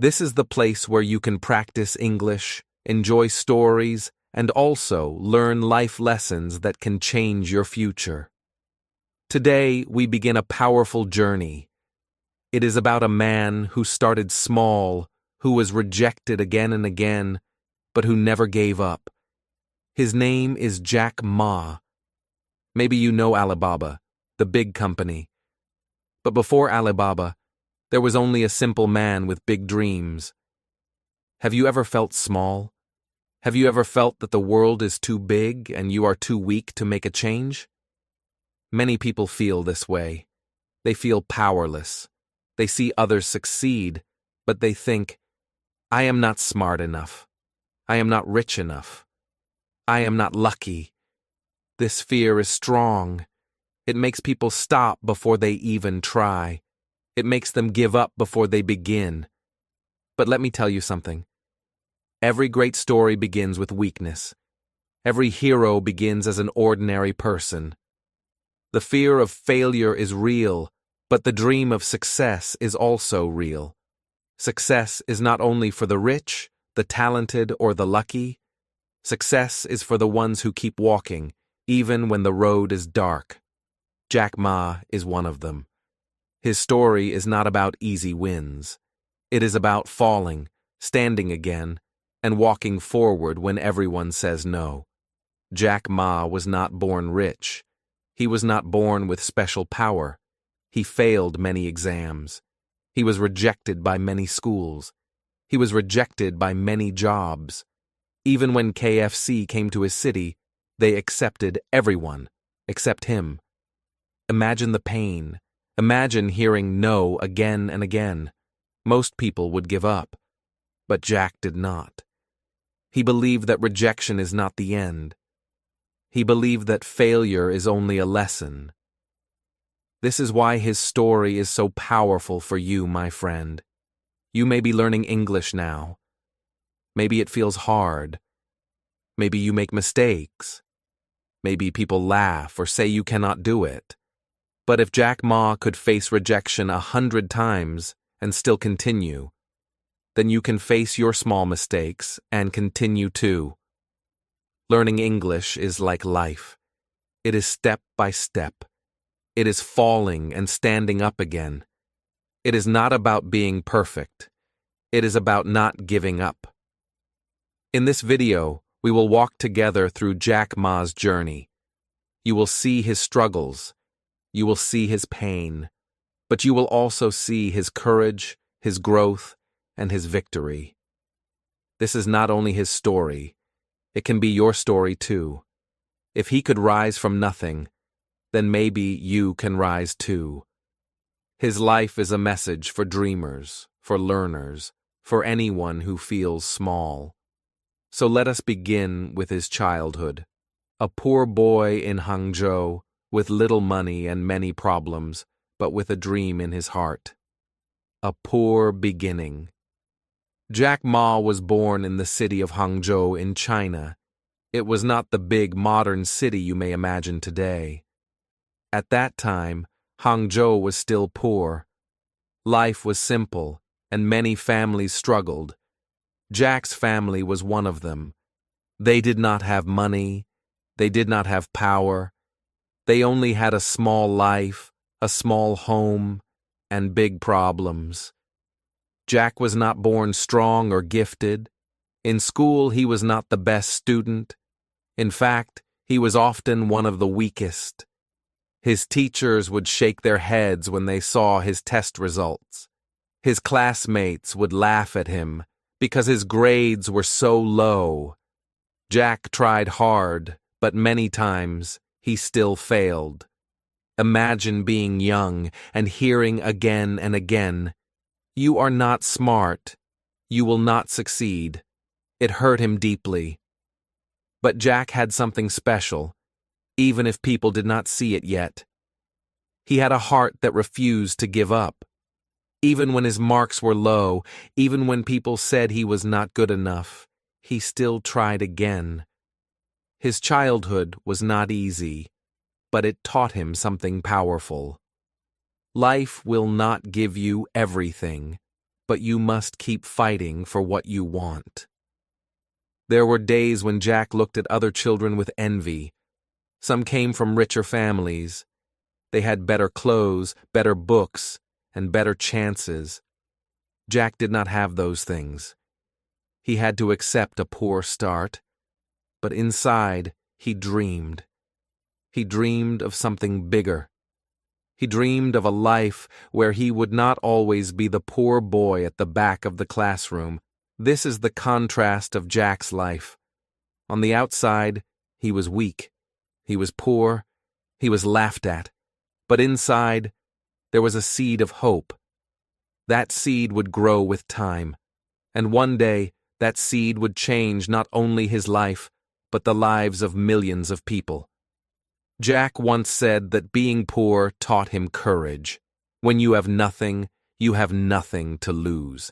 This is the place where you can practice English, enjoy stories, and also learn life lessons that can change your future. Today, we begin a powerful journey. It is about a man who started small, who was rejected again and again, but who never gave up. His name is Jack Ma. Maybe you know Alibaba, the big company. But before Alibaba, there was only a simple man with big dreams. Have you ever felt small? Have you ever felt that the world is too big and you are too weak to make a change? Many people feel this way. They feel powerless. They see others succeed, but they think, I am not smart enough. I am not rich enough. I am not lucky. This fear is strong. It makes people stop before they even try. It makes them give up before they begin. But let me tell you something. Every great story begins with weakness. Every hero begins as an ordinary person. The fear of failure is real, but the dream of success is also real. Success is not only for the rich, the talented, or the lucky. Success is for the ones who keep walking, even when the road is dark. Jack Ma is one of them. His story is not about easy wins. It is about falling, standing again, and walking forward when everyone says no. Jack Ma was not born rich. He was not born with special power. He failed many exams. He was rejected by many schools. He was rejected by many jobs. Even when KFC came to his city, they accepted everyone except him. Imagine the pain. Imagine hearing no again and again. Most people would give up, but Jack did not. He believed that rejection is not the end. He believed that failure is only a lesson. This is why his story is so powerful for you, my friend. You may be learning English now. Maybe it feels hard. Maybe you make mistakes. Maybe people laugh or say you cannot do it. But if Jack Ma could face rejection 100 times and still continue, then you can face your small mistakes and continue too. Learning English is like life. It is step by step. It is falling and standing up again. It is not about being perfect. It is about not giving up. In this video, we will walk together through Jack Ma's journey. You will see his struggles. You will see his pain, but you will also see his courage, his growth, and his victory. This is not only his story, it can be your story too. If he could rise from nothing, then maybe you can rise too. His life is a message for dreamers, for learners, for anyone who feels small. So let us begin with his childhood. A poor boy in Hangzhou, with little money and many problems, but with a dream in his heart. A poor beginning. Jack Ma was born in the city of Hangzhou in China. It was not the big modern city you may imagine today. At that time, Hangzhou was still poor. Life was simple, and many families struggled. Jack's family was one of them. They did not have money. They did not have power. They only had a small life, a small home, and big problems. Jack was not born strong or gifted. In school, he was not the best student. In fact, he was often one of the weakest. His teachers would shake their heads when they saw his test results. His classmates would laugh at him because his grades were so low. Jack tried hard, but many times he still failed. Imagine being young and hearing again and again, "You are not smart. You will not succeed." It hurt him deeply. But Jack had something special, even if people did not see it yet. He had a heart that refused to give up. Even when his marks were low, even when people said he was not good enough, he still tried again. His childhood was not easy, but it taught him something powerful. Life will not give you everything, but you must keep fighting for what you want. There were days when Jack looked at other children with envy. Some came from richer families. They had better clothes, better books, and better chances. Jack did not have those things. He had to accept a poor start, but inside he dreamed. He dreamed of something bigger. He dreamed of a life where he would not always be the poor boy at the back of the classroom. This is the contrast of Jack's life. On the outside, he was weak. He was poor. He was laughed at. But inside, there was a seed of hope. That seed would grow with time. And one day, that seed would change not only his life, but the lives of millions of people. Jack once said that being poor taught him courage. When you have nothing to lose.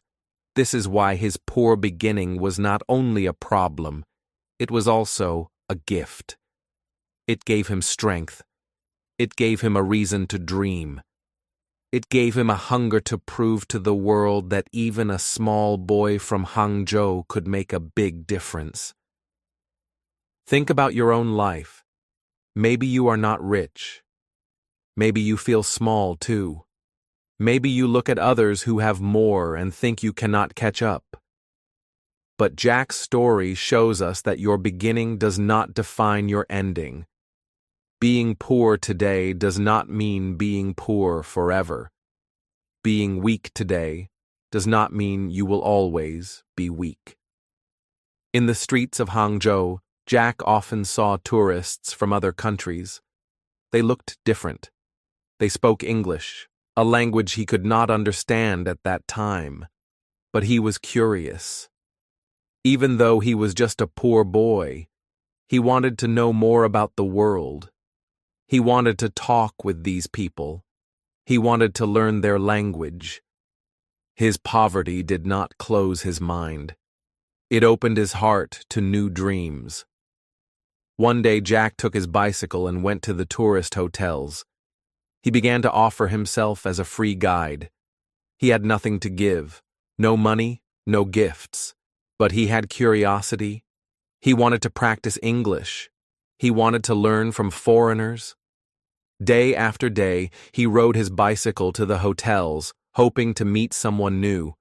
This is why his poor beginning was not only a problem, it was also a gift. It gave him strength. It gave him a reason to dream. It gave him a hunger to prove to the world that even a small boy from Hangzhou could make a big difference. Think about your own life. Maybe you are not rich. Maybe you feel small too. Maybe you look at others who have more and think you cannot catch up. But Jack's story shows us that your beginning does not define your ending. Being poor today does not mean being poor forever. Being weak today does not mean you will always be weak. In the streets of Hangzhou, Jack often saw tourists from other countries. They looked different. They spoke English, a language he could not understand at that time. But he was curious. Even though he was just a poor boy, he wanted to know more about the world. He wanted to talk with these people. He wanted to learn their language. His poverty did not close his mind. It opened his heart to new dreams. One day Jack took his bicycle and went to the tourist hotels. He began to offer himself as a free guide. He had nothing to give, no money, no gifts, but he had curiosity. He wanted to practice English. He wanted to learn from foreigners. Day after day, he rode his bicycle to the hotels, hoping to meet someone new.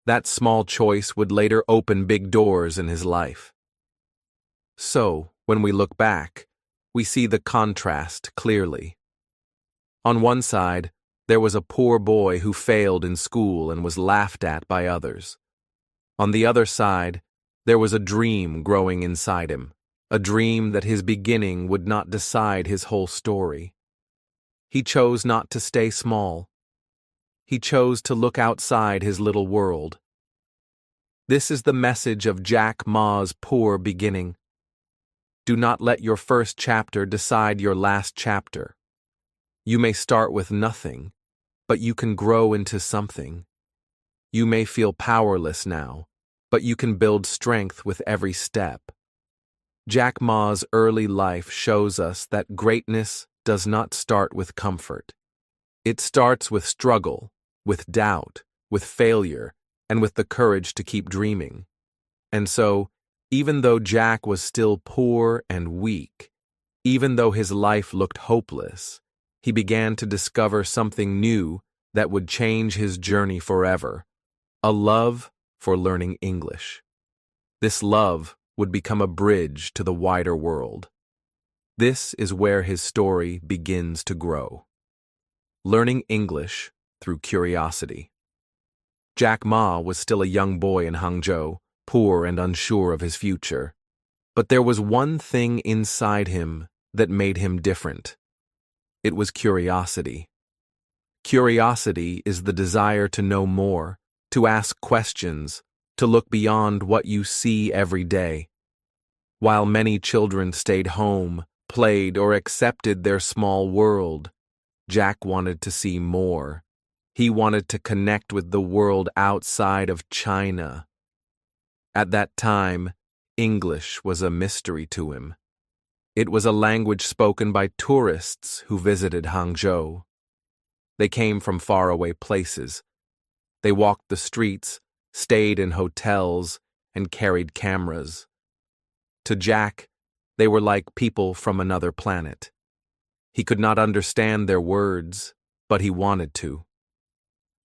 That small choice would later open big doors in his life. So, when we look back, we see the contrast clearly. On one side, there was a poor boy who failed in school and was laughed at by others. On the other side, there was a dream growing inside him, a dream that his beginning would not decide his whole story. He chose not to stay small. He chose to look outside his little world. This is the message of Jack Ma's poor beginning. Do not let your first chapter decide your last chapter. You may start with nothing, but you can grow into something. You may feel powerless now, but you can build strength with every step. Jack Ma's early life shows us that greatness does not start with comfort. It starts with struggle, with doubt, with failure, and with the courage to keep dreaming. And so, even though Jack was still poor and weak, even though his life looked hopeless, he began to discover something new that would change his journey forever: a love for learning English. This love would become a bridge to the wider world. This is where his story begins to grow. Learning English through curiosity. Jack Ma was still a young boy in Hangzhou, poor and unsure of his future. But there was one thing inside him that made him different. It was curiosity. Curiosity is the desire to know more, to ask questions, to look beyond what you see every day. While many children stayed home, played, or accepted their small world, Jack wanted to see more. He wanted to connect with the world outside of China. At that time, English was a mystery to him. It was a language spoken by tourists who visited Hangzhou. They came from faraway places. They walked the streets, stayed in hotels, and carried cameras. To Jack, they were like people from another planet. He could not understand their words, but he wanted to.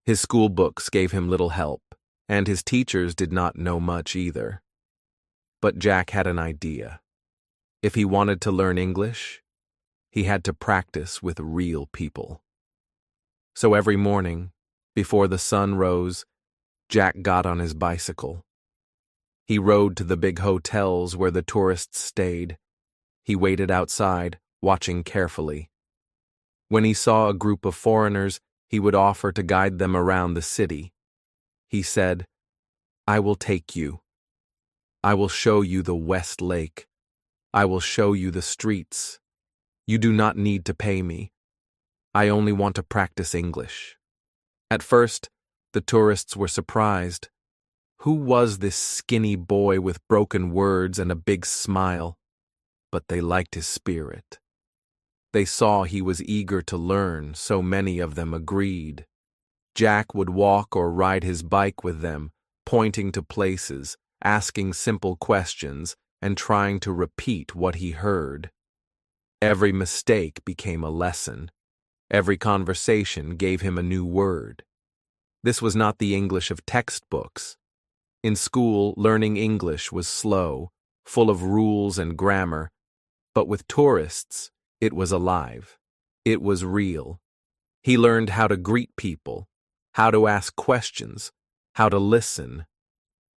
His school books gave him little help, and his teachers did not know much either. But Jack had an idea. If he wanted to learn English, he had to practice with real people. So every morning, before the sun rose, Jack got on his bicycle. He rode to the big hotels where the tourists stayed. He waited outside, watching carefully. When he saw a group of foreigners, he would offer to guide them around the city. He said, "I will take you. I will show you the West Lake. I will show you the streets. You do not need to pay me. I only want to practice English." At first, the tourists were surprised. Who was this skinny boy with broken words and a big smile? But they liked his spirit. They saw he was eager to learn, so many of them agreed. Jack would walk or ride his bike with them, pointing to places, asking simple questions, and trying to repeat what he heard. Every mistake became a lesson. Every conversation gave him a new word. This was not the English of textbooks. In school, learning English was slow, full of rules and grammar, but with tourists, it was alive. It was real. He learned how to greet people, how to ask questions, how to listen.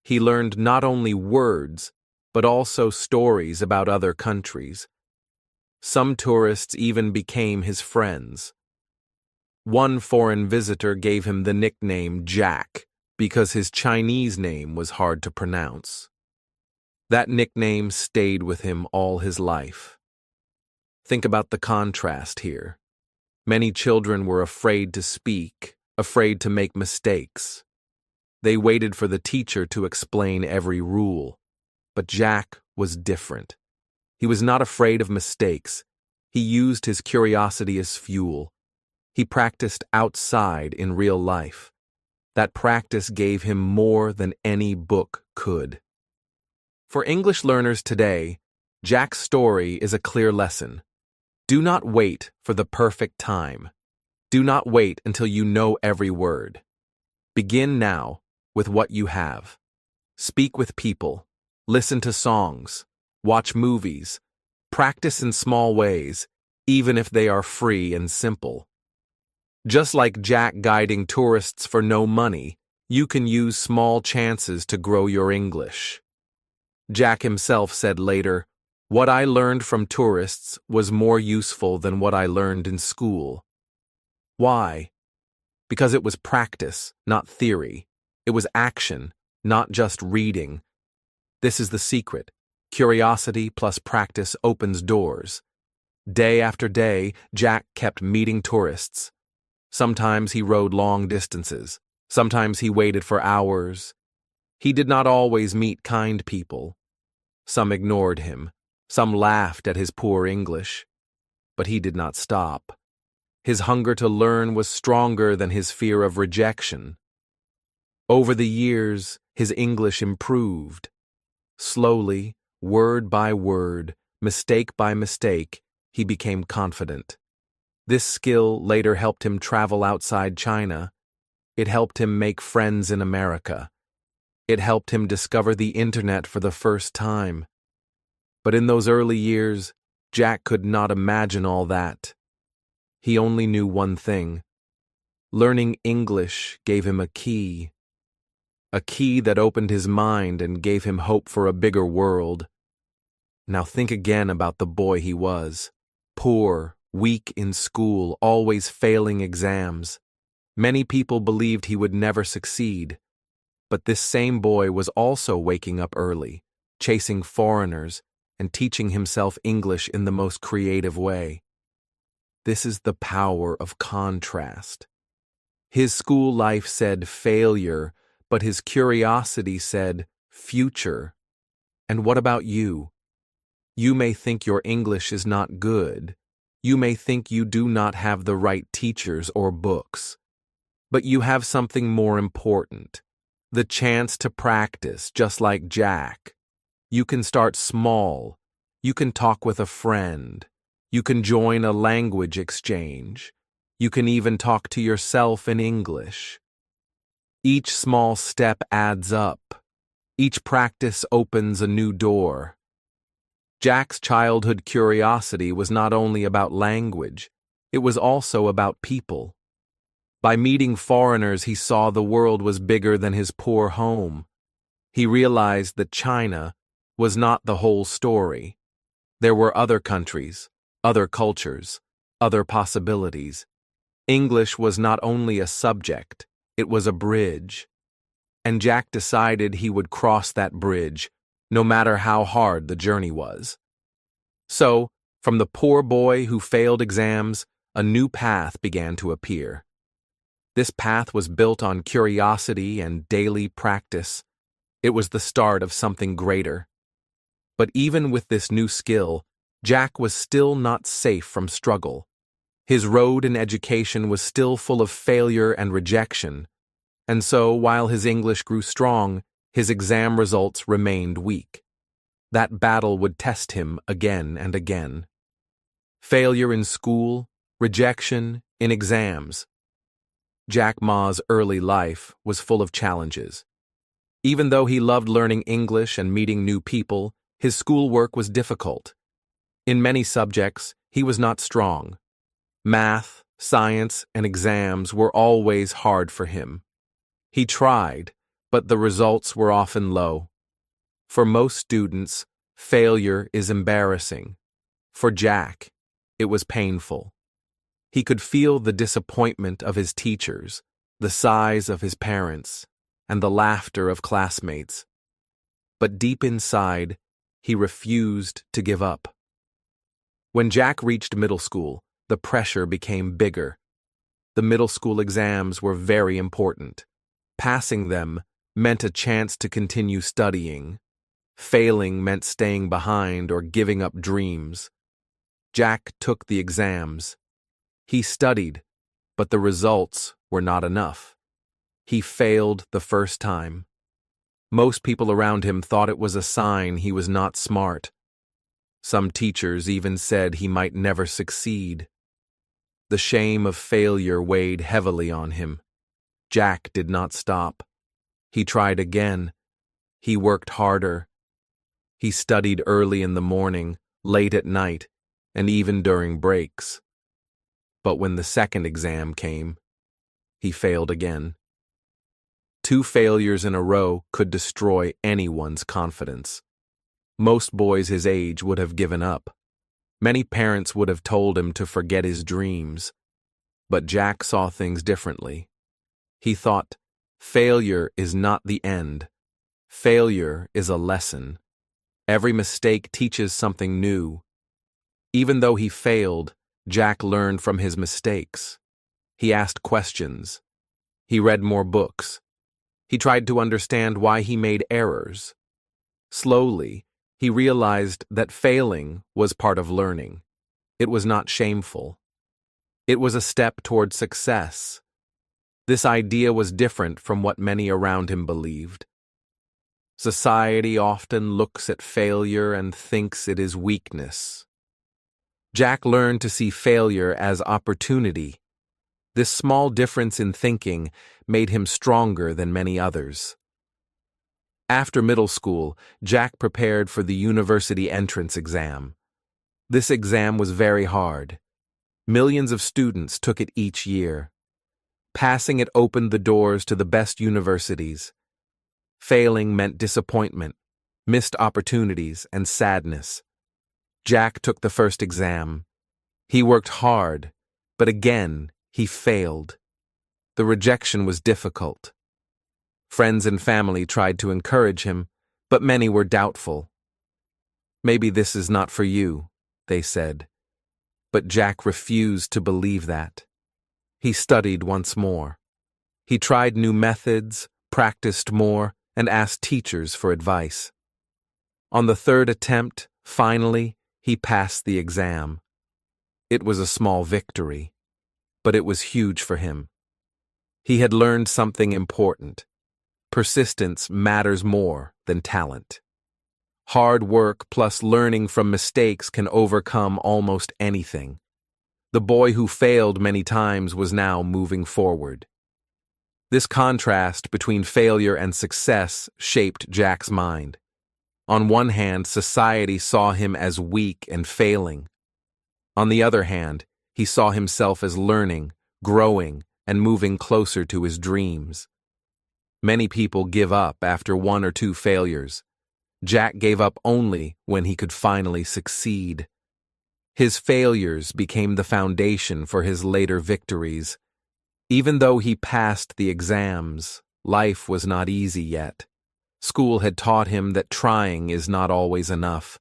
He learned not only words, but also stories about other countries. Some tourists even became his friends. One foreign visitor gave him the nickname Jack because his Chinese name was hard to pronounce. That nickname stayed with him all his life. Think about the contrast here. Many children were afraid to speak, afraid to make mistakes. They waited for the teacher to explain every rule. But Jack was different. He was not afraid of mistakes. He used his curiosity as fuel. He practiced outside in real life. That practice gave him more than any book could. For English learners today, Jack's story is a clear lesson. Do not wait for the perfect time. Do not wait until you know every word. Begin now with what you have. Speak with people. Listen to songs. Watch movies. Practice in small ways, even if they are free and simple. Just like Jack guiding tourists for no money, you can use small chances to grow your English. Jack himself said later, "What I learned from tourists was more useful than what I learned in school." Why? Because it was practice, not theory. It was action, not just reading. This is the secret. Curiosity plus practice opens doors. Day after day, Jack kept meeting tourists. Sometimes he rode long distances. Sometimes he waited for hours. He did not always meet kind people. Some ignored him. Some laughed at his poor English. But he did not stop. His hunger to learn was stronger than his fear of rejection. Over the years, his English improved. Slowly, word by word, mistake by mistake, he became confident. This skill later helped him travel outside China. It helped him make friends in America. It helped him discover the internet for the first time. But in those early years, Jack could not imagine all that. He only knew one thing. Learning English gave him a key that opened his mind and gave him hope for a bigger world. Now think again about the boy he was. Poor, weak in school, always failing exams. Many people believed he would never succeed. But this same boy was also waking up early, chasing foreigners, and teaching himself English in the most creative way. This is the power of contrast. His school life said failure, but his curiosity said future. And what about you? You may think your English is not good. You may think you do not have the right teachers or books. But you have something more important. The chance to practice, just like Jack. You can start small. You can talk with a friend. You can join a language exchange. You can even talk to yourself in English. Each small step adds up. Each practice opens a new door. Jack's childhood curiosity was not only about language, it was also about people. By meeting foreigners, he saw the world was bigger than his poor home. He realized that China was not the whole story. There were other countries, other cultures, other possibilities. English was not only a subject, it was a bridge. And Jack decided he would cross that bridge, no matter how hard the journey was. So, from the poor boy who failed exams, a new path began to appear. This path was built on curiosity and daily practice. It was the start of something greater. But even with this new skill, Jack was still not safe from struggle. His road in education was still full of failure and rejection, and so while his English grew strong, his exam results remained weak. That battle would test him again and again. Failure in school, rejection in exams. Jack Ma's early life was full of challenges. Even though he loved learning English and meeting new people, his schoolwork was difficult. In many subjects, he was not strong. Math, science, and exams were always hard for him. He tried, but the results were often low. For most students, failure is embarrassing. For Jack, it was painful. He could feel the disappointment of his teachers, the sighs of his parents, and the laughter of classmates. But deep inside, he refused to give up. When Jack reached middle school, the pressure became bigger. The middle school exams were very important. Passing them meant a chance to continue studying. Failing meant staying behind or giving up dreams. Jack took the exams. He studied, but the results were not enough. He failed the first time. Most people around him thought it was a sign he was not smart. Some teachers even said he might never succeed. The shame of failure weighed heavily on him. Jack did not stop. He tried again. He worked harder. He studied early in the morning, late at night, and even during breaks. But when the second exam came, he failed again. 2 failures in a row could destroy anyone's confidence. Most boys his age would have given up. Many parents would have told him to forget his dreams. But Jack saw things differently. He thought, failure is not the end. Failure is a lesson. Every mistake teaches something new. Even though he failed, Jack learned from his mistakes. He asked questions. He read more books. He tried to understand why he made errors. Slowly, he realized that failing was part of learning. It was not shameful. It was a step toward success. This idea was different from what many around him believed. Society often looks at failure and thinks it is weakness. Jack learned to see failure as opportunity. This small difference in thinking made him stronger than many others. After middle school, Jack prepared for the university entrance exam. This exam was very hard. Millions of students took it each year. Passing it opened the doors to the best universities. Failing meant disappointment, missed opportunities, and sadness. Jack took the first exam. He worked hard, but again, he failed. The rejection was difficult. Friends and family tried to encourage him, but many were doubtful. "Maybe this is not for you," they said. But Jack refused to believe that. He studied once more. He tried new methods, practiced more, and asked teachers for advice. On the third attempt, finally, he passed the exam. It was a small victory, but it was huge for him. He had learned something important. Persistence matters more than talent. Hard work plus learning from mistakes can overcome almost anything. The boy who failed many times was now moving forward. This contrast between failure and success shaped Jack's mind. On one hand, society saw him as weak and failing. On the other hand, he saw himself as learning, growing, and moving closer to his dreams. Many people give up after one or two failures. Jack gave up only when he could finally succeed. His failures became the foundation for his later victories. Even though he passed the exams, life was not easy yet. School had taught him that trying is not always enough.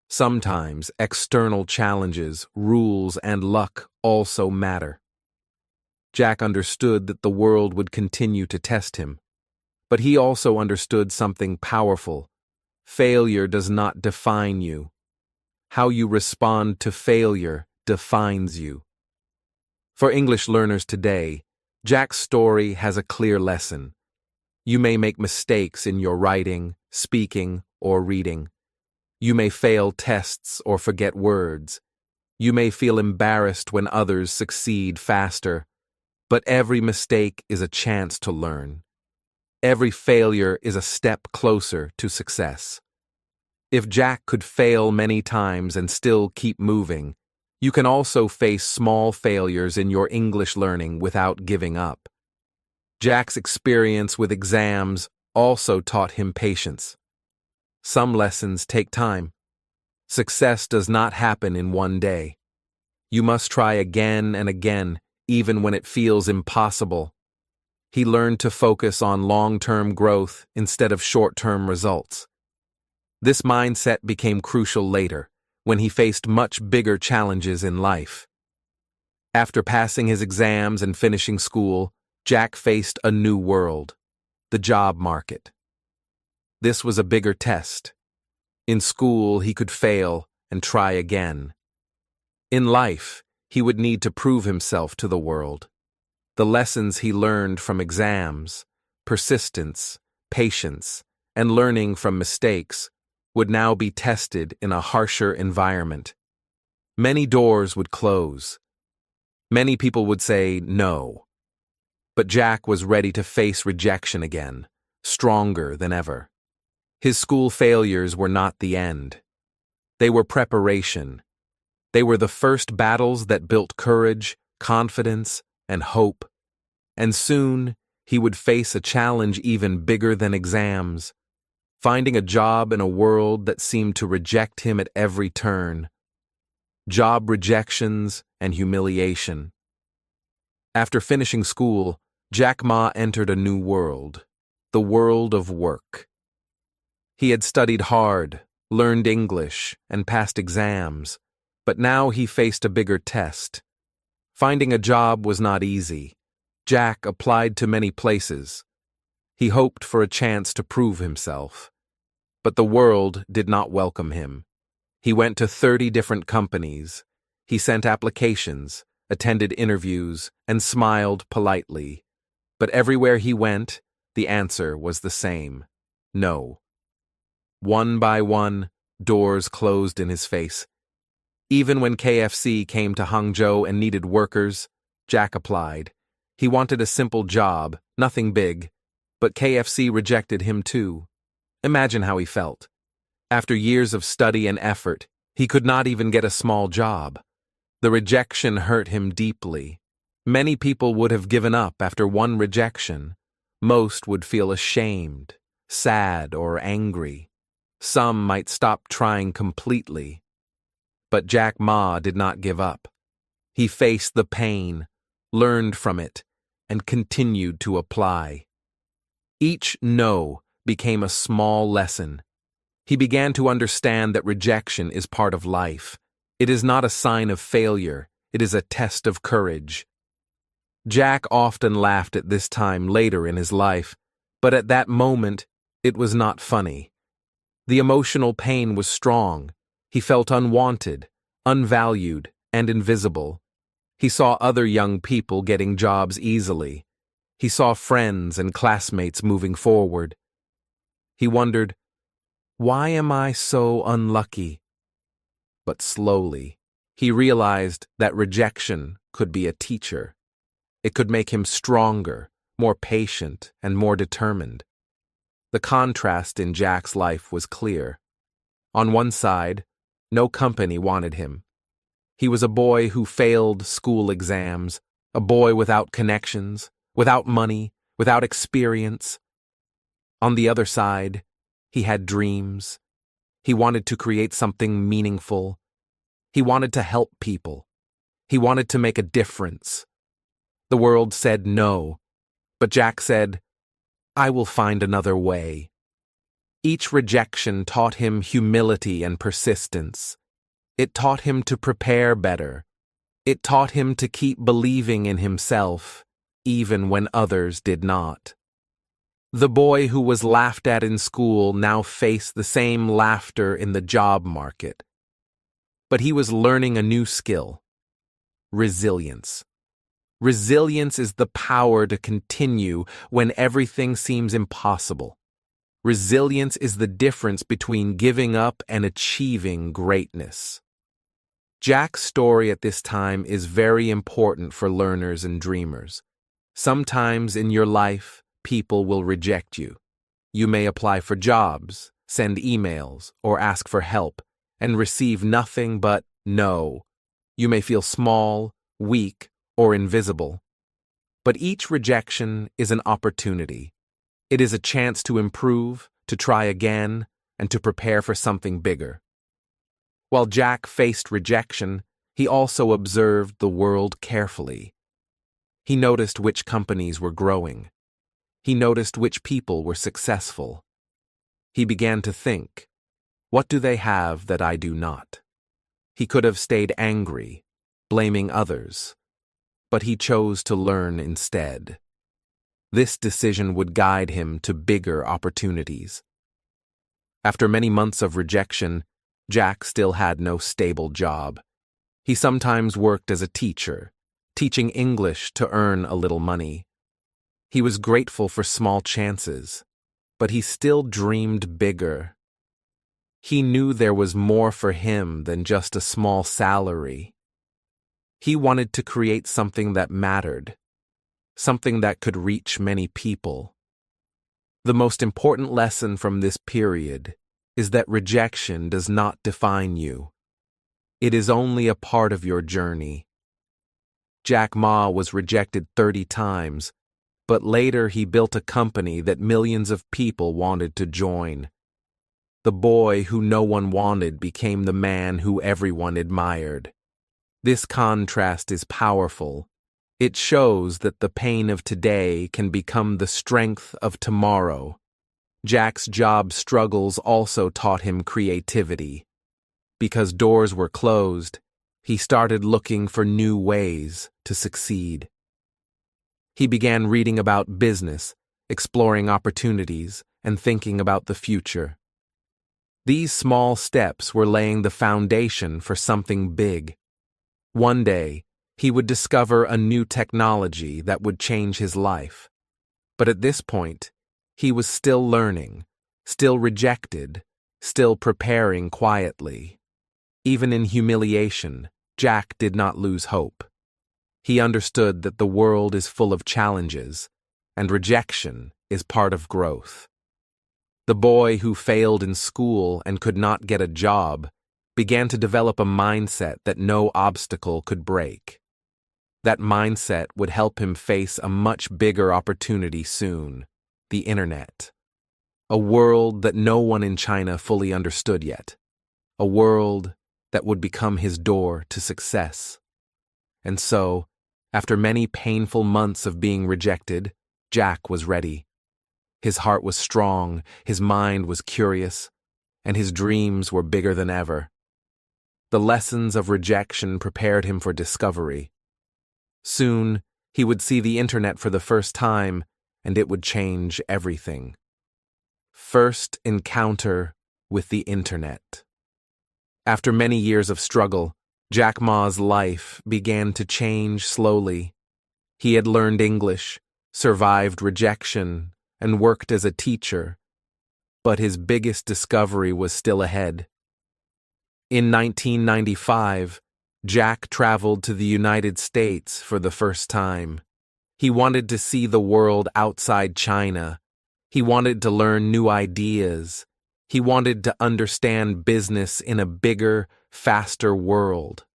Sometimes external challenges, rules, and luck also matter. Jack understood that the world would continue to test him. But he also understood something powerful. Failure does not define you. How you respond to failure defines you. For English learners today, Jack's story has a clear lesson. You may make mistakes in your writing, speaking, or reading. You may fail tests or forget words. You may feel embarrassed when others succeed faster. But every mistake is a chance to learn. Every failure is a step closer to success. If Jack could fail many times and still keep moving, you can also face small failures in your English learning without giving up. Jack's experience with exams also taught him patience. Some lessons take time. Success does not happen in one day. You must try again and again, even when it feels impossible. He learned to focus on long-term growth instead of short-term results. This mindset became crucial later, when he faced much bigger challenges in life. After passing his exams and finishing school, Jack faced a new world, the job market. This was a bigger test. In school, he could fail and try again. In life, he would need to prove himself to the world. The lessons he learned from exams, persistence, patience, and learning from mistakes would now be tested in a harsher environment. Many doors would close. Many people would say no. But Jack was ready to face rejection again, stronger than ever. His school failures were not the end. They were preparation. They were the first battles that built courage, confidence, and hope. And soon, he would face a challenge even bigger than exams, finding a job in a world that seemed to reject him at every turn. Job rejections and humiliation. After finishing school, Jack Ma entered a new world, the world of work. He had studied hard, learned English, and passed exams, but now he faced a bigger test. Finding a job was not easy. Jack applied to many places. He hoped for a chance to prove himself. But the world did not welcome him. He went to 30 different companies. He sent applications, attended interviews, and smiled politely. But everywhere he went, the answer was the same: no. One by one, doors closed in his face. Even when KFC came to Hangzhou and needed workers, Jack applied. He wanted a simple job, nothing big, but KFC rejected him too. Imagine how he felt. After years of study and effort, he could not even get a small job. The rejection hurt him deeply. Many people would have given up after one rejection. Most would feel ashamed, sad, or angry. Some might stop trying completely. But Jack Ma did not give up. He faced the pain, learned from it, and continued to apply. Each no became a small lesson. He began to understand that rejection is part of life. It is not a sign of failure. It is a test of courage. Jack often laughed at this time later in his life, but at that moment, it was not funny. The emotional pain was strong. He felt unwanted, unvalued, and invisible. He saw other young people getting jobs easily. He saw friends and classmates moving forward. He wondered, why am I so unlucky? But slowly, he realized that rejection could be a teacher. It could make him stronger, more patient, and more determined. The contrast in Jack's life was clear. On one side, no company wanted him. He was a boy who failed school exams, a boy without connections, without money, without experience. On the other side, he had dreams. He wanted to create something meaningful. He wanted to help people. He wanted to make a difference. The world said no, but Jack said, I will find another way. Each rejection taught him humility and persistence. It taught him to prepare better. It taught him to keep believing in himself, even when others did not. The boy who was laughed at in school now faced the same laughter in the job market. But he was learning a new skill: resilience. Resilience is the power to continue when everything seems impossible. Resilience is the difference between giving up and achieving greatness. Jack's story at this time is very important for learners and dreamers. Sometimes in your life, people will reject you. You may apply for jobs, send emails, or ask for help, and receive nothing but no. You may feel small, weak, or invisible. But each rejection is an opportunity. It is a chance to improve, to try again, and to prepare for something bigger. While Jack faced rejection, he also observed the world carefully. He noticed which companies were growing. He noticed which people were successful. He began to think, what do they have that I do not? He could have stayed angry, blaming others, but he chose to learn instead. This decision would guide him to bigger opportunities. After many months of rejection, Jack still had no stable job. He sometimes worked as a teacher, teaching English to earn a little money. He was grateful for small chances, but he still dreamed bigger. He knew there was more for him than just a small salary. He wanted to create something that mattered, something that could reach many people. The most important lesson from this period is that rejection does not define you. It is only a part of your journey. Jack Ma was rejected 30 times, but later he built a company that millions of people wanted to join. The boy who no one wanted became the man who everyone admired. This contrast is powerful. It shows that the pain of today can become the strength of tomorrow. Jack's job struggles also taught him creativity. Because doors were closed, he started looking for new ways to succeed. He began reading about business, exploring opportunities, and thinking about the future. These small steps were laying the foundation for something big. One day, he would discover a new technology that would change his life. But at this point, he was still learning, still rejected, still preparing quietly. Even in humiliation, Jack did not lose hope. He understood that the world is full of challenges, and rejection is part of growth. The boy who failed in school and could not get a job began to develop a mindset that no obstacle could break. That mindset would help him face a much bigger opportunity soon: the internet. A world that no one in China fully understood yet. A world that would become his door to success. And so, after many painful months of being rejected, Jack was ready. His heart was strong, his mind was curious, and his dreams were bigger than ever. The lessons of rejection prepared him for discovery. Soon, he would see the internet for the first time, and it would change everything. First encounter with the internet. After many years of struggle, Jack Ma's life began to change slowly. He had learned English, survived rejection, and worked as a teacher. But his biggest discovery was still ahead. In 1995, Jack traveled to the United States for the first time. He wanted to see the world outside China. He wanted to learn new ideas. He wanted to understand business in a bigger, faster world.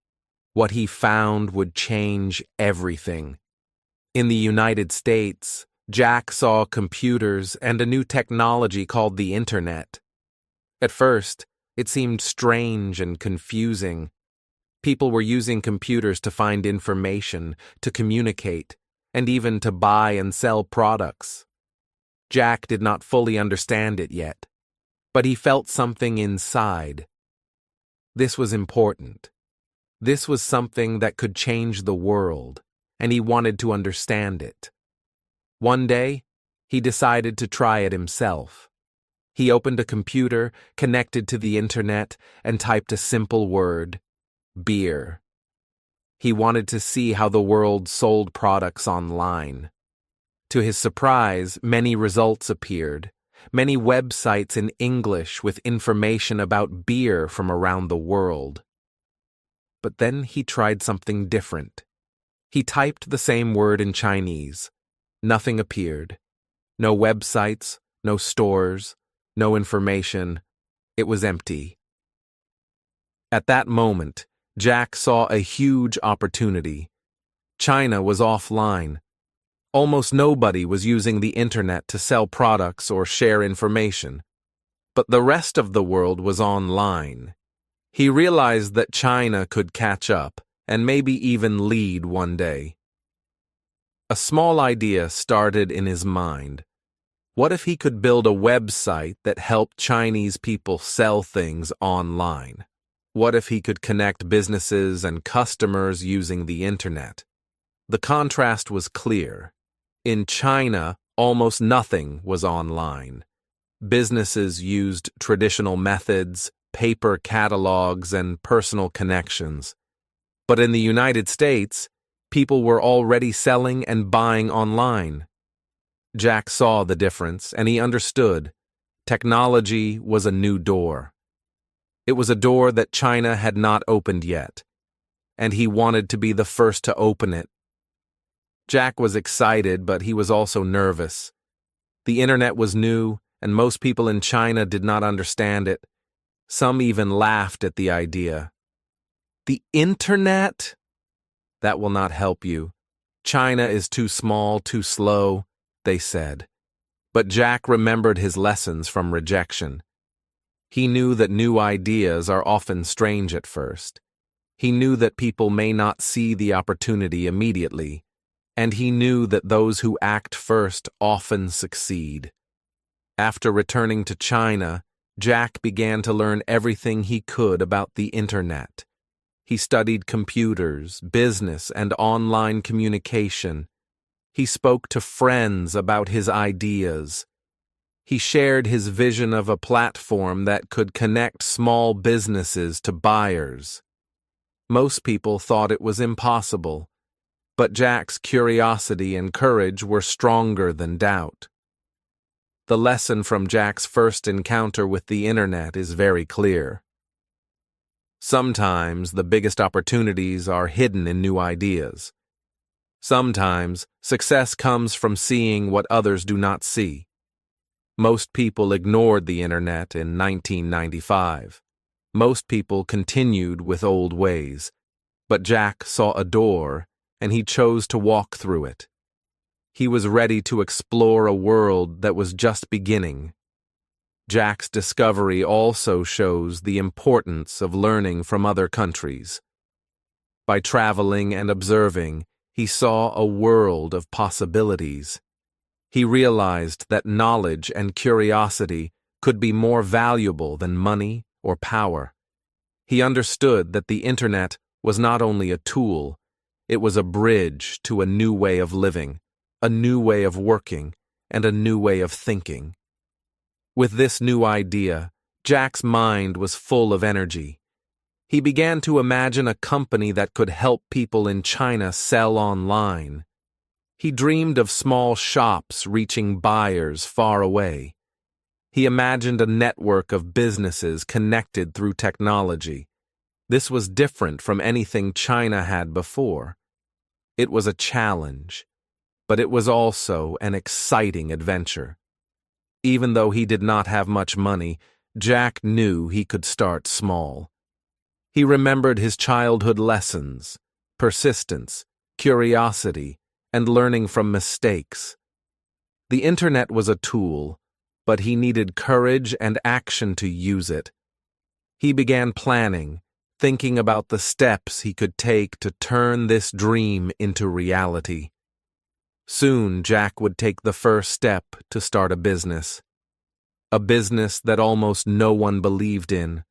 What he found would change everything. In the United States, Jack saw computers and a new technology called the Internet. At first, it seemed strange and confusing. People were using computers to find information, to communicate, and even to buy and sell products. Jack did not fully understand it yet, but he felt something inside. This was important. This was something that could change the world, and he wanted to understand it. One day, he decided to try it himself. He opened a computer, connected to the Internet, and typed a simple word: beer. He wanted to see how the world sold products online. To his surprise, many results appeared, many websites in English with information about beer from around the world. But then he tried something different. He typed the same word in Chinese. Nothing appeared. No websites, no stores, no information. It was empty. At that moment, Jack saw a huge opportunity. China was offline. Almost nobody was using the Internet to sell products or share information. But the rest of the world was online. He realized that China could catch up and maybe even lead one day. A small idea started in his mind. What if he could build a website that helped Chinese people sell things online? What if he could connect businesses and customers using the Internet? The contrast was clear. In China, almost nothing was online. Businesses used traditional methods, paper catalogs, and personal connections. But in the United States, people were already selling and buying online. Jack saw the difference, and he understood. Technology was a new door. It was a door that China had not opened yet, and he wanted to be the first to open it. Jack was excited, but he was also nervous. The Internet was new, and most people in China did not understand it. Some even laughed at the idea. The Internet? That will not help you. China is too small, too slow, they said. But Jack remembered his lessons from rejection. He knew that new ideas are often strange at first. He knew that people may not see the opportunity immediately, and he knew that those who act first often succeed. After returning to China, Jack began to learn everything he could about the Internet. He studied computers, business, and online communication. He spoke to friends about his ideas. He shared his vision of a platform that could connect small businesses to buyers. Most people thought it was impossible, but Jack's curiosity and courage were stronger than doubt. The lesson from Jack's first encounter with the Internet is very clear. Sometimes the biggest opportunities are hidden in new ideas. Sometimes success comes from seeing what others do not see. Most people ignored the Internet in 1995. Most people continued with old ways. But Jack saw a door, and he chose to walk through it. He was ready to explore a world that was just beginning. Jack's discovery also shows the importance of learning from other countries. By traveling and observing, he saw a world of possibilities. He realized that knowledge and curiosity could be more valuable than money or power. He understood that the Internet was not only a tool, it was a bridge to a new way of living, a new way of working, and a new way of thinking. With this new idea, Jack's mind was full of energy. He began to imagine a company that could help people in China sell online. He dreamed of small shops reaching buyers far away. He imagined a network of businesses connected through technology. This was different from anything China had before. It was a challenge, but it was also an exciting adventure. Even though he did not have much money, Jack knew he could start small. He remembered his childhood lessons, persistence, curiosity, and learning from mistakes. The internet was a tool, but he needed courage and action to use it. He began planning, thinking about the steps he could take to turn this dream into reality. Soon, Jack would take the first step to start a business that almost no one believed in,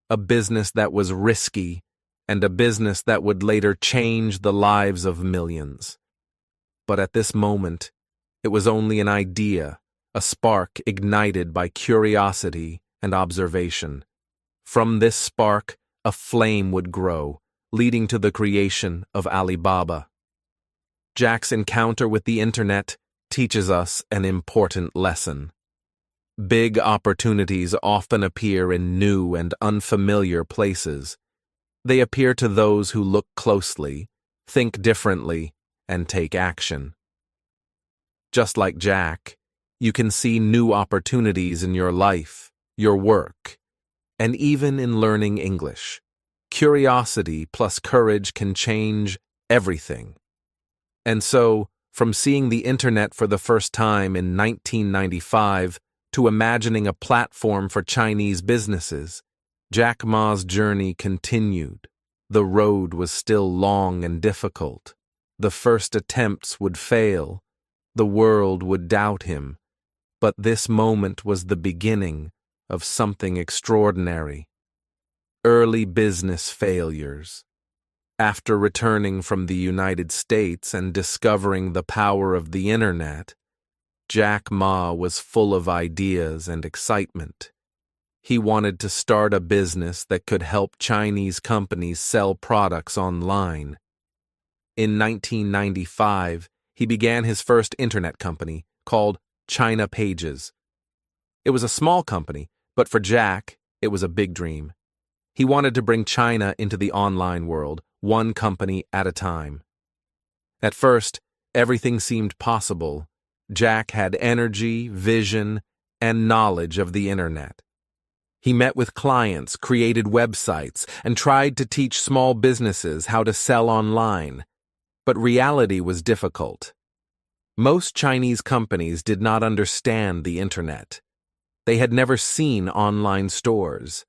a business that was risky, and a business that would later change the lives of millions. But at this moment, it was only an idea, a spark ignited by curiosity and observation. From this spark, a flame would grow, leading to the creation of Alibaba. Jack's encounter with the internet teaches us an important lesson. Big opportunities often appear in new and unfamiliar places. They appear to those who look closely, think differently, and take action. Just like Jack, you can see new opportunities in your life, your work, and even in learning English. Curiosity plus courage can change everything. And so, from seeing the internet for the first time in 1995 to imagining a platform for Chinese businesses, Jack Ma's journey continued. The road was still long and difficult. The first attempts would fail. The world would doubt him. But this moment was the beginning of something extraordinary. Early business failures. After returning from the United States and discovering the power of the internet, Jack Ma was full of ideas and excitement. He wanted to start a business that could help Chinese companies sell products online. In 1995, he began his first internet company, called China Pages. It was a small company, but for Jack, it was a big dream. He wanted to bring China into the online world, one company at a time. At first, everything seemed possible. Jack had energy, vision, and knowledge of the internet. He met with clients, created websites, and tried to teach small businesses how to sell online. But reality was difficult. Most Chinese companies did not understand the internet. They had never seen online stores.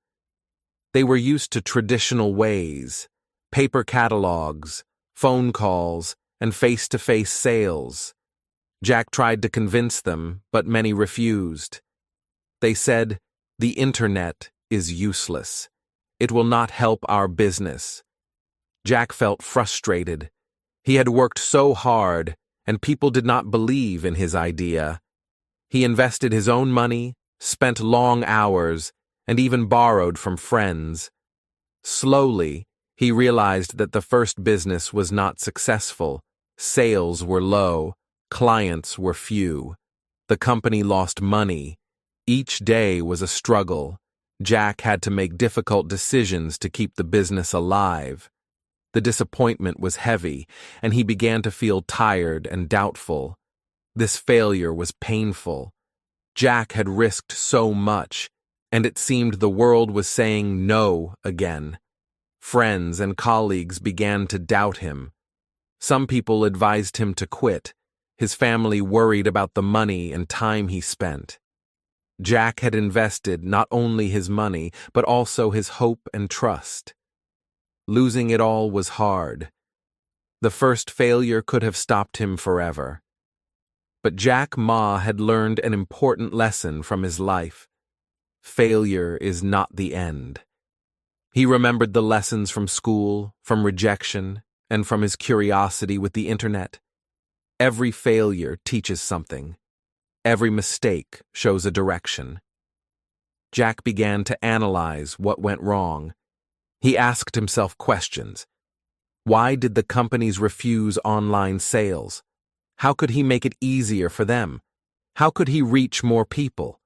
They were used to traditional ways, paper catalogs, phone calls, and face-to-face sales. Jack tried to convince them, but many refused. They said, "The internet is useless. It will not help our business." Jack felt frustrated. He had worked so hard, and people did not believe in his idea. He invested his own money, spent long hours, and even borrowed from friends. Slowly, he realized that the first business was not successful. Sales were low. Clients were few. The company lost money. Each day was a struggle. Jack had to make difficult decisions to keep the business alive. The disappointment was heavy, and he began to feel tired and doubtful. This failure was painful. Jack had risked so much, and it seemed the world was saying no again. Friends and colleagues began to doubt him. Some people advised him to quit. His family worried about the money and time he spent. Jack had invested not only his money, but also his hope and trust. Losing it all was hard. The first failure could have stopped him forever. But Jack Ma had learned an important lesson from his life. Failure is not the end. He remembered the lessons from school, from rejection, and from his curiosity with the internet. Every failure teaches something. Every mistake shows a direction. Jack began to analyze what went wrong. He asked himself questions. Why did the companies refuse online sales? How could he make it easier for them? How could he reach more people?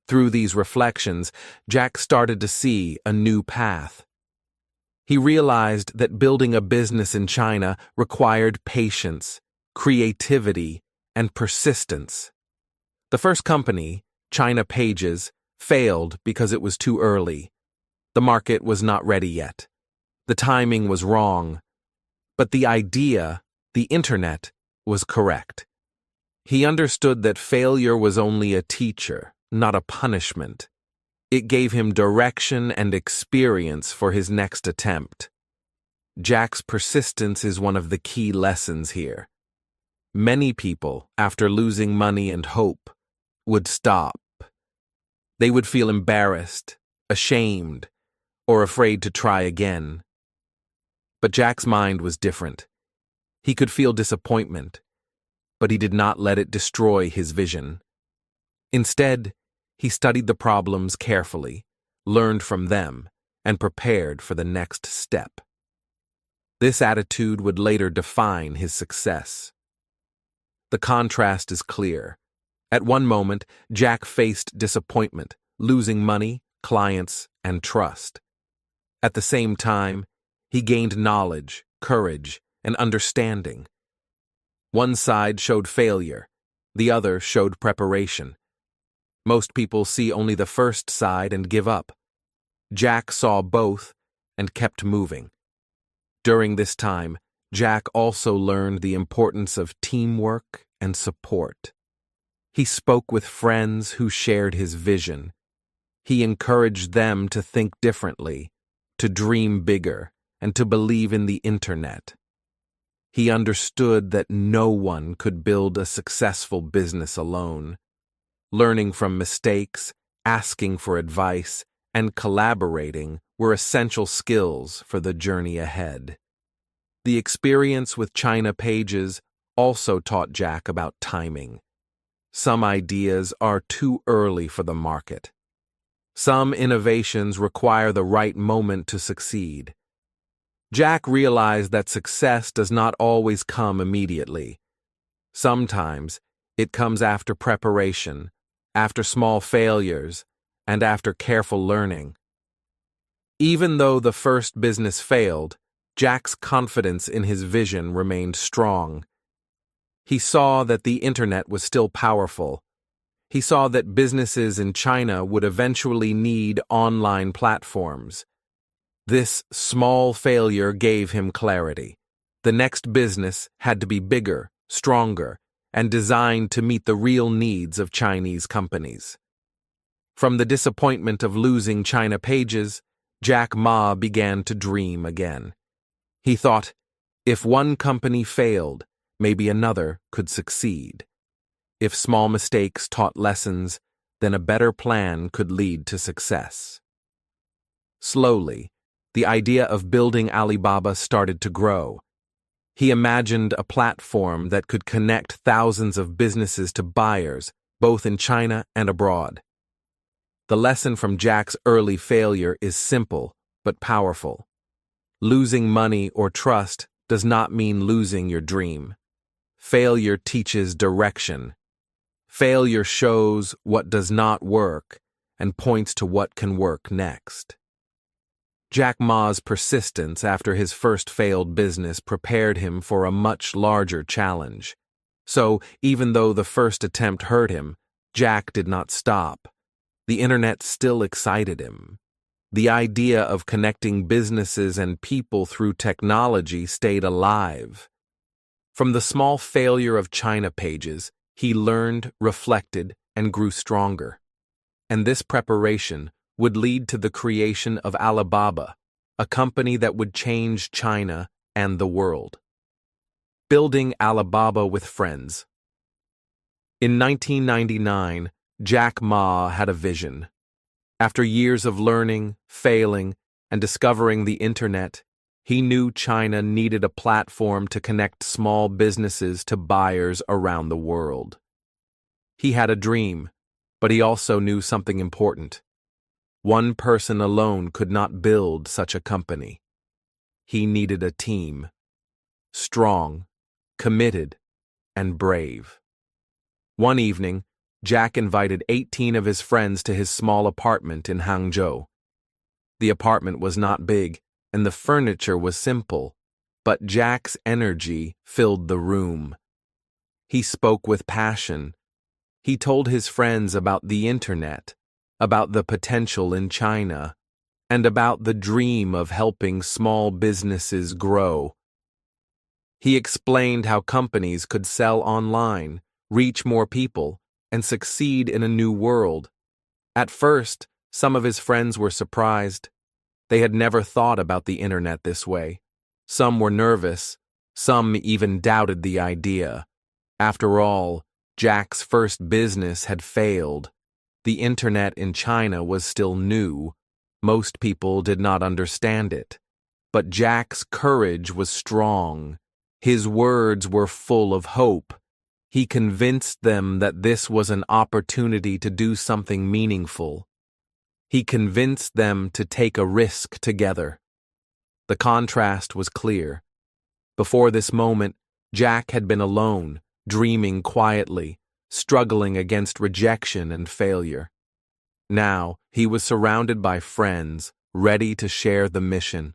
Through these reflections, Jack started to see a new path. He realized that building a business in China required patience, creativity, and persistence. The first company, China Pages, failed because it was too early. The market was not ready yet. The timing was wrong. But the idea, the internet, was correct. He understood that failure was only a teacher, not a punishment. It gave him direction and experience for his next attempt. Jack's persistence is one of the key lessons here. Many people, after losing money and hope, would stop. They would feel embarrassed, ashamed, or afraid to try again. But Jack's mind was different. He could feel disappointment, but he did not let it destroy his vision. Instead, he studied the problems carefully, learned from them, and prepared for the next step. This attitude would later define his success. The contrast is clear. At one moment, Jack faced disappointment, losing money, clients, and trust. At the same time, he gained knowledge, courage, and understanding. One side showed failure, the other showed preparation. Most people see only the first side and give up. Jack saw both and kept moving. During this time, Jack also learned the importance of teamwork and support. He spoke with friends who shared his vision. He encouraged them to think differently, to dream bigger, and to believe in the internet. He understood that no one could build a successful business alone. Learning from mistakes, asking for advice, and collaborating were essential skills for the journey ahead. The experience with China Pages also taught Jack about timing. Some ideas are too early for the market. Some innovations require the right moment to succeed. Jack realized that success does not always come immediately. Sometimes it comes after preparation, after small failures, and after careful learning. Even though the first business failed, Jack's confidence in his vision remained strong. He saw that the internet was still powerful. He saw that businesses in China would eventually need online platforms. This small failure gave him clarity. The next business had to be bigger, stronger, and designed to meet the real needs of Chinese companies. From the disappointment of losing China Pages, Jack Ma began to dream again. He thought, if one company failed, maybe another could succeed. If small mistakes taught lessons, then a better plan could lead to success. Slowly, the idea of building Alibaba started to grow. He imagined a platform that could connect thousands of businesses to buyers, both in China and abroad. The lesson from Jack's early failure is simple but powerful. Losing money or trust does not mean losing your dream. Failure teaches direction. Failure shows what does not work and points to what can work next. Jack Ma's persistence after his first failed business prepared him for a much larger challenge. So, even though the first attempt hurt him, Jack did not stop. The internet still excited him. The idea of connecting businesses and people through technology stayed alive. From the small failure of China Pages, he learned, reflected, and grew stronger. And this preparation would lead to the creation of Alibaba, a company that would change China and the world. Building Alibaba with friends. In 1999, Jack Ma had a vision. After years of learning, failing, and discovering the internet, he knew China needed a platform to connect small businesses to buyers around the world. He had a dream, but he also knew something important. One person alone could not build such a company. He needed a team. Strong, committed, and brave. One evening, Jack invited 18 of his friends to his small apartment in Hangzhou. The apartment was not big, and the furniture was simple, but Jack's energy filled the room. He spoke with passion. He told his friends about the internet, about the potential in China, and about the dream of helping small businesses grow. He explained how companies could sell online, reach more people, and succeed in a new world. At first, some of his friends were surprised. They had never thought about the internet this way. Some were nervous. Some even doubted the idea. After all, Jack's first business had failed. The internet in China was still new. Most people did not understand it. But Jack's courage was strong. His words were full of hope. He convinced them that this was an opportunity to do something meaningful. He convinced them to take a risk together. The contrast was clear. Before this moment, Jack had been alone, dreaming quietly, struggling against rejection and failure. Now, he was surrounded by friends, ready to share the mission.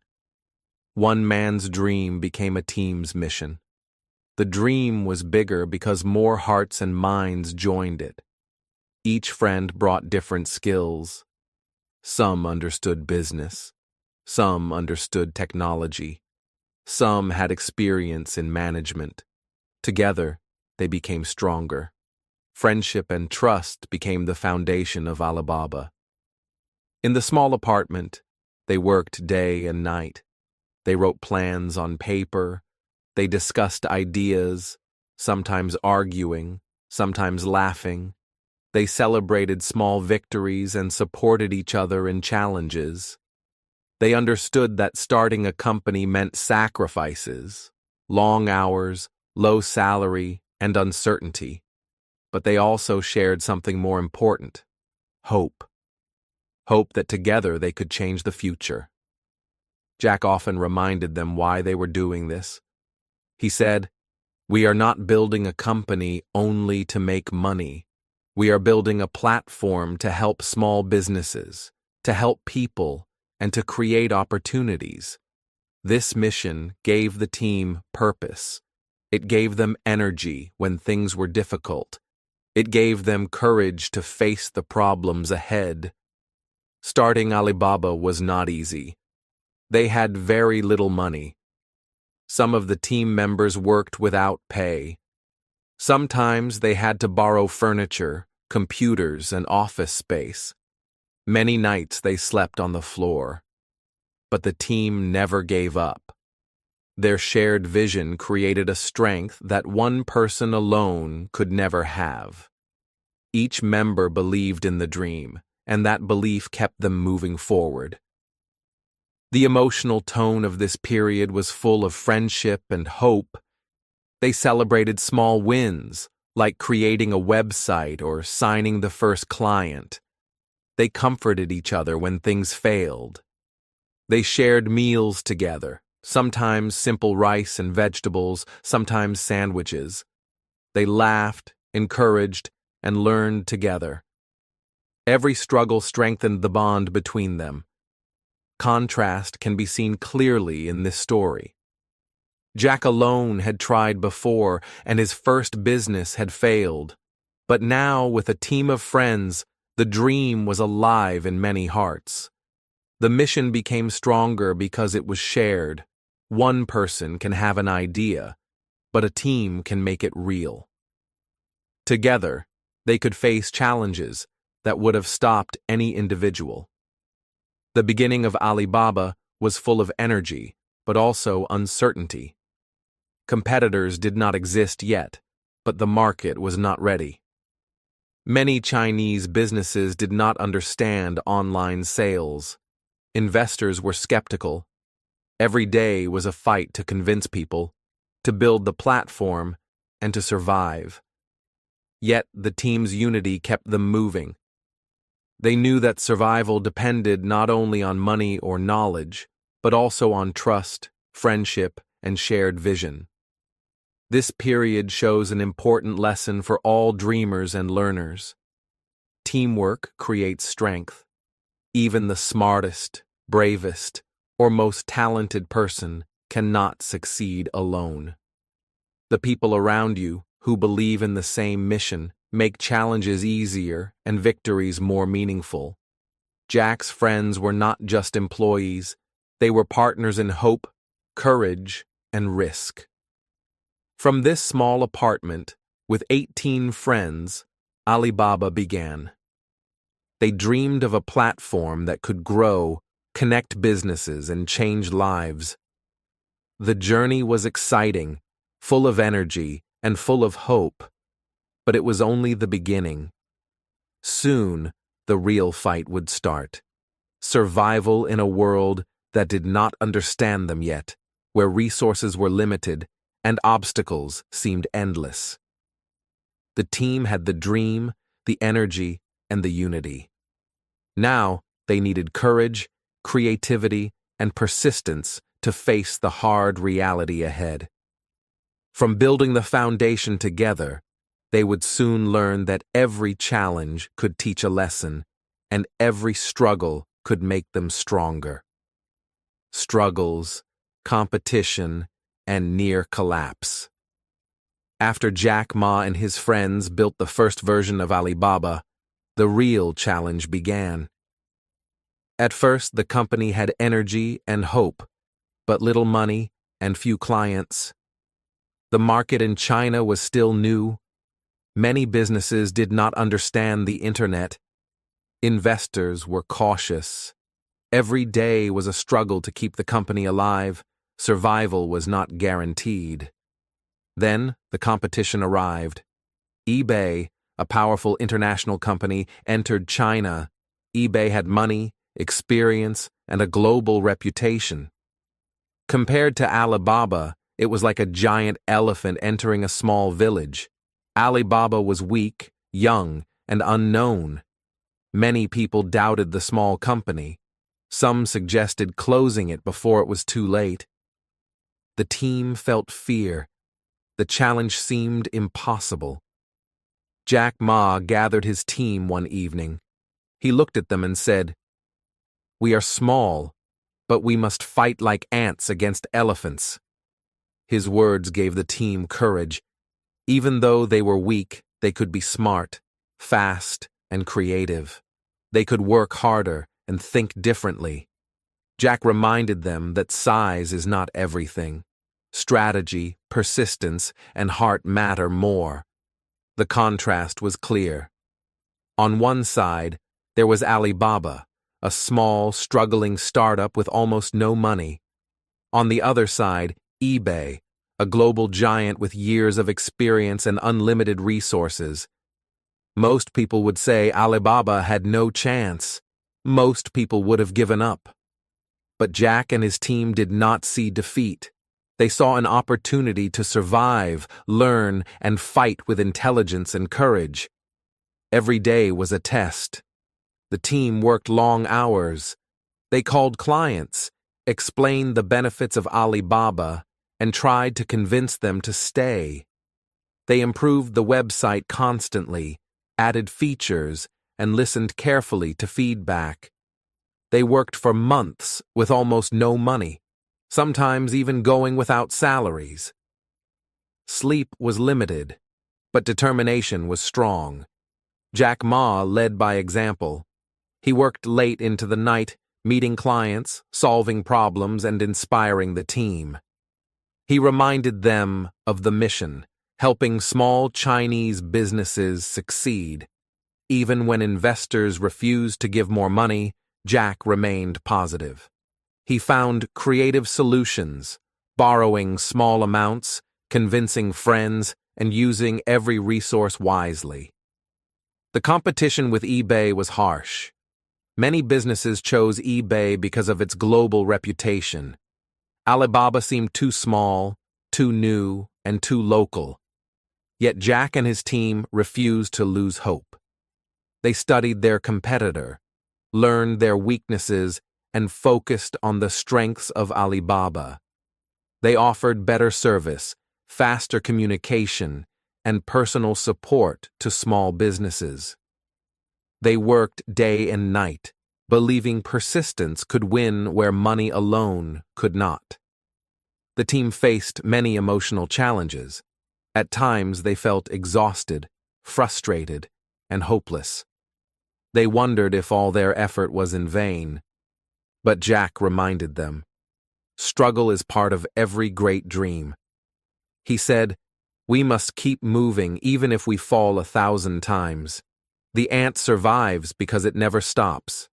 One man's dream became a team's mission. The dream was bigger because more hearts and minds joined it. Each friend brought different skills. Some understood business. Some understood technology. Some had experience in management. Together, they became stronger. Friendship and trust became the foundation of Alibaba. In the small apartment, they worked day and night. They wrote plans on paper. They discussed ideas, sometimes arguing, sometimes laughing. They celebrated small victories and supported each other in challenges. They understood that starting a company meant sacrifices, long hours, low salary, and uncertainty. But they also shared something more important: hope. Hope that together they could change the future. Jack often reminded them why they were doing this. He said, "We are not building a company only to make money. We are building a platform to help small businesses, to help people, and to create opportunities." This mission gave the team purpose. It gave them energy when things were difficult. It gave them courage to face the problems ahead. Starting Alibaba was not easy. They had very little money. Some of the team members worked without pay. Sometimes they had to borrow furniture, computers, and office space. Many nights they slept on the floor. But the team never gave up. Their shared vision created a strength that one person alone could never have. Each member believed in the dream, and that belief kept them moving forward. The emotional tone of this period was full of friendship and hope. They celebrated small wins, like creating a website or signing the first client. They comforted each other when things failed. They shared meals together, sometimes simple rice and vegetables, sometimes sandwiches. They laughed, encouraged, and learned together. Every struggle strengthened the bond between them. Contrast can be seen clearly in this story. Jack alone had tried before, and his first business had failed. But now, with a team of friends, the dream was alive in many hearts. The mission became stronger because it was shared. One person can have an idea, but a team can make it real. Together, they could face challenges that would have stopped any individual. The beginning of Alibaba was full of energy, but also uncertainty. Competitors did not exist yet, but the market was not ready. Many Chinese businesses did not understand online sales. Investors were skeptical. Every day was a fight to convince people, to build the platform, and to survive. Yet the team's unity kept them moving. They knew that survival depended not only on money or knowledge, but also on trust, friendship, and shared vision. This period shows an important lesson for all dreamers and learners. Teamwork creates strength. Even the smartest, bravest, or most talented person cannot succeed alone. The people around you, who believe in the same mission, make challenges easier and victories more meaningful. Jack's friends were not just employees, they were partners in hope, courage, and risk. From this small apartment, with 18 friends, Alibaba began. They dreamed of a platform that could grow, connect businesses, and change lives. The journey was exciting, full of energy, and full of hope, but it was only the beginning. Soon, the real fight would start. Survival in a world that did not understand them yet, where resources were limited and obstacles seemed endless. The team had the dream, the energy, and the unity. Now, they needed courage, creativity, and persistence to face the hard reality ahead. From building the foundation together, they would soon learn that every challenge could teach a lesson, and every struggle could make them stronger. Struggles, competition, and near collapse. After Jack Ma and his friends built the first version of Alibaba, the real challenge began. At first, the company had energy and hope, but little money and few clients. The market in China was still new. Many businesses did not understand the internet. Investors were cautious. Every day was a struggle to keep the company alive. Survival was not guaranteed. Then, the competition arrived. eBay, a powerful international company, entered China. eBay had money, experience, and a global reputation. Compared to Alibaba, it was like a giant elephant entering a small village. Alibaba was weak, young, and unknown. Many people doubted the small company. Some suggested closing it before it was too late. The team felt fear. The challenge seemed impossible. Jack Ma gathered his team one evening. He looked at them and said, "We are small, but we must fight like ants against elephants." His words gave the team courage. Even though they were weak, they could be smart, fast, and creative. They could work harder and think differently. Jack reminded them that size is not everything. Strategy, persistence, and heart matter more. The contrast was clear. On one side, there was Alibaba, a small, struggling startup with almost no money. On the other side, eBay, a global giant with years of experience and unlimited resources. Most people would say Alibaba had no chance. Most people would have given up. But Jack and his team did not see defeat. They saw an opportunity to survive, learn, and fight with intelligence and courage. Every day was a test. The team worked long hours. They called clients, explained the benefits of Alibaba, and tried to convince them to stay. They improved the website constantly, added features, and listened carefully to feedback. They worked for months with almost no money, sometimes even going without salaries. Sleep was limited, but determination was strong. Jack Ma led by example. He worked late into the night, meeting clients, solving problems, and inspiring the team. He reminded them of the mission, helping small Chinese businesses succeed. Even when investors refused to give more money, Jack remained positive. He found creative solutions, borrowing small amounts, convincing friends, and using every resource wisely. The competition with eBay was harsh. Many businesses chose eBay because of its global reputation. Alibaba seemed too small, too new, and too local. Yet Jack and his team refused to lose hope. They studied their competitor, learned their weaknesses, and focused on the strengths of Alibaba. They offered better service, faster communication, and personal support to small businesses. They worked day and night, believing persistence could win where money alone could not. The team faced many emotional challenges. At times they felt exhausted, frustrated, and hopeless. They wondered if all their effort was in vain. But Jack reminded them, struggle is part of every great dream. He said, we must keep moving even if we fall 1,000 times. The ant survives because it never stops.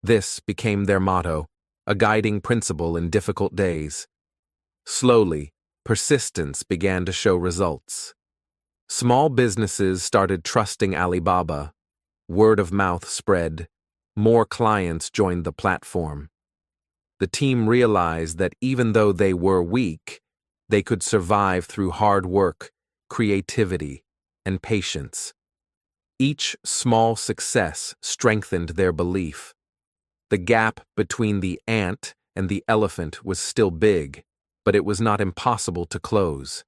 This became their motto, a guiding principle in difficult days. Slowly, persistence began to show results. Small businesses started trusting Alibaba. Word of mouth spread. More clients joined the platform. The team realized that even though they were weak, they could survive through hard work, creativity, and patience. Each small success strengthened their belief. The gap between the ant and the elephant was still big, but it was not impossible to close.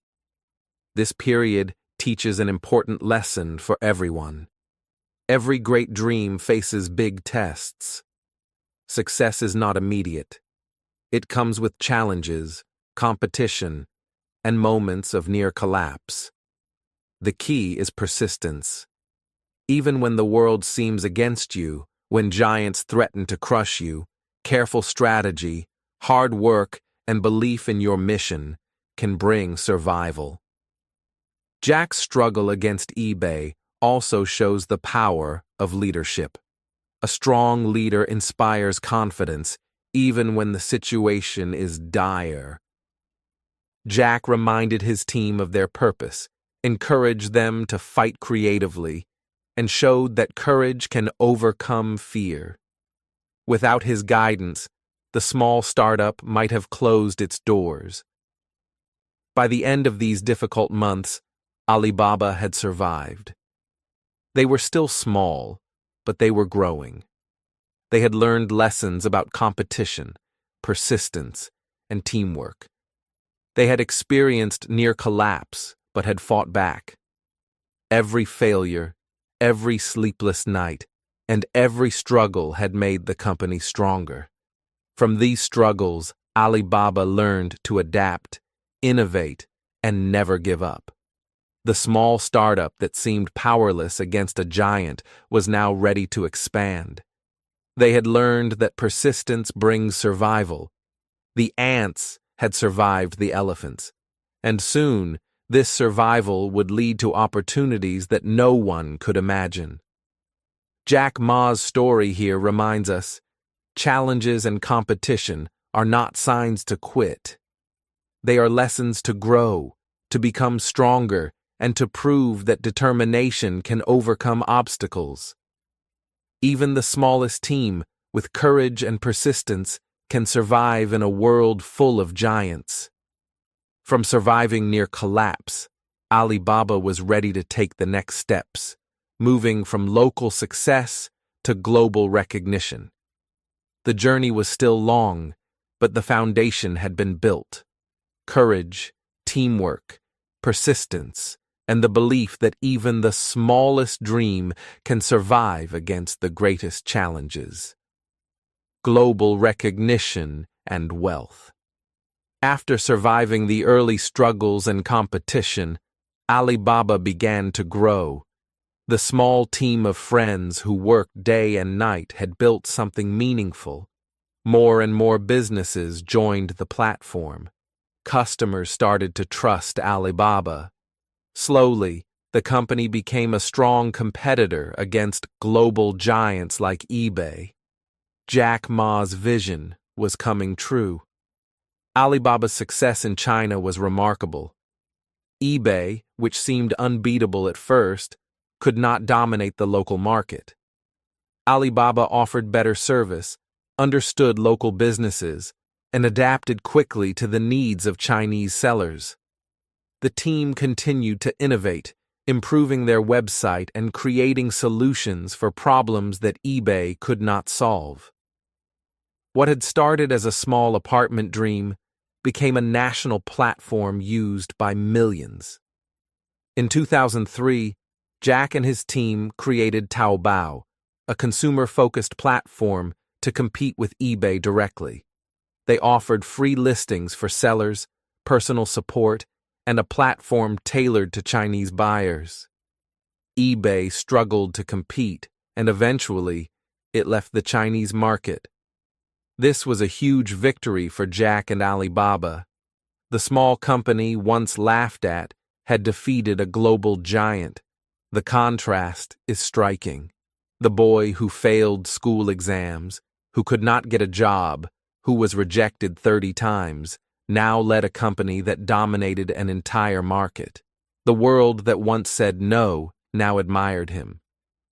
This period teaches an important lesson for everyone. Every great dream faces big tests. Success is not immediate. It comes with challenges, competition, and moments of near collapse. The key is persistence. Even when the world seems against you, when giants threaten to crush you, careful strategy, hard work, and belief in your mission can bring survival. Jack's struggle against eBay also shows the power of leadership. A strong leader inspires confidence even when the situation is dire. Jack reminded his team of their purpose, encouraged them to fight creatively, and showed that courage can overcome fear. Without his guidance, the small startup might have closed its doors. By the end of these difficult months, Alibaba had survived. They were still small, but they were growing. They had learned lessons about competition, persistence, and teamwork. They had experienced near collapse, but had fought back. Every failure, every sleepless night, and every struggle had made the company stronger. From these struggles, Alibaba learned to adapt, innovate, and never give up. The small startup that seemed powerless against a giant was now ready to expand. They had learned that persistence brings survival. The ants had survived the elephants, and soon this survival would lead to opportunities that no one could imagine. Jack Ma's story here reminds us, challenges and competition are not signs to quit. They are lessons to grow, to become stronger, and to prove that determination can overcome obstacles. Even the smallest team, with courage and persistence, can survive in a world full of giants. From surviving near collapse, Alibaba was ready to take the next steps, moving from local success to global recognition. The journey was still long, but the foundation had been built. Courage, teamwork, persistence, and the belief that even the smallest dream can survive against the greatest challenges. Global recognition and wealth. After surviving the early struggles and competition, Alibaba began to grow. The small team of friends who worked day and night had built something meaningful. More and more businesses joined the platform. Customers started to trust Alibaba. Slowly, the company became a strong competitor against global giants like eBay. Jack Ma's vision was coming true. Alibaba's success in China was remarkable. eBay, which seemed unbeatable at first, could not dominate the local market. Alibaba offered better service, understood local businesses, and adapted quickly to the needs of Chinese sellers. The team continued to innovate, improving their website and creating solutions for problems that eBay could not solve. What had started as a small apartment dream became a national platform used by millions. In 2003, Jack and his team created Taobao, a consumer-focused platform to compete with eBay directly. They offered free listings for sellers, personal support, and a platform tailored to Chinese buyers. eBay struggled to compete, and eventually, it left the Chinese market. This was a huge victory for Jack and Alibaba. The small company once laughed at had defeated a global giant. The contrast is striking. The boy who failed school exams, who could not get a job, who was rejected 30 times, now led a company that dominated an entire market. The world that once said no now admired him.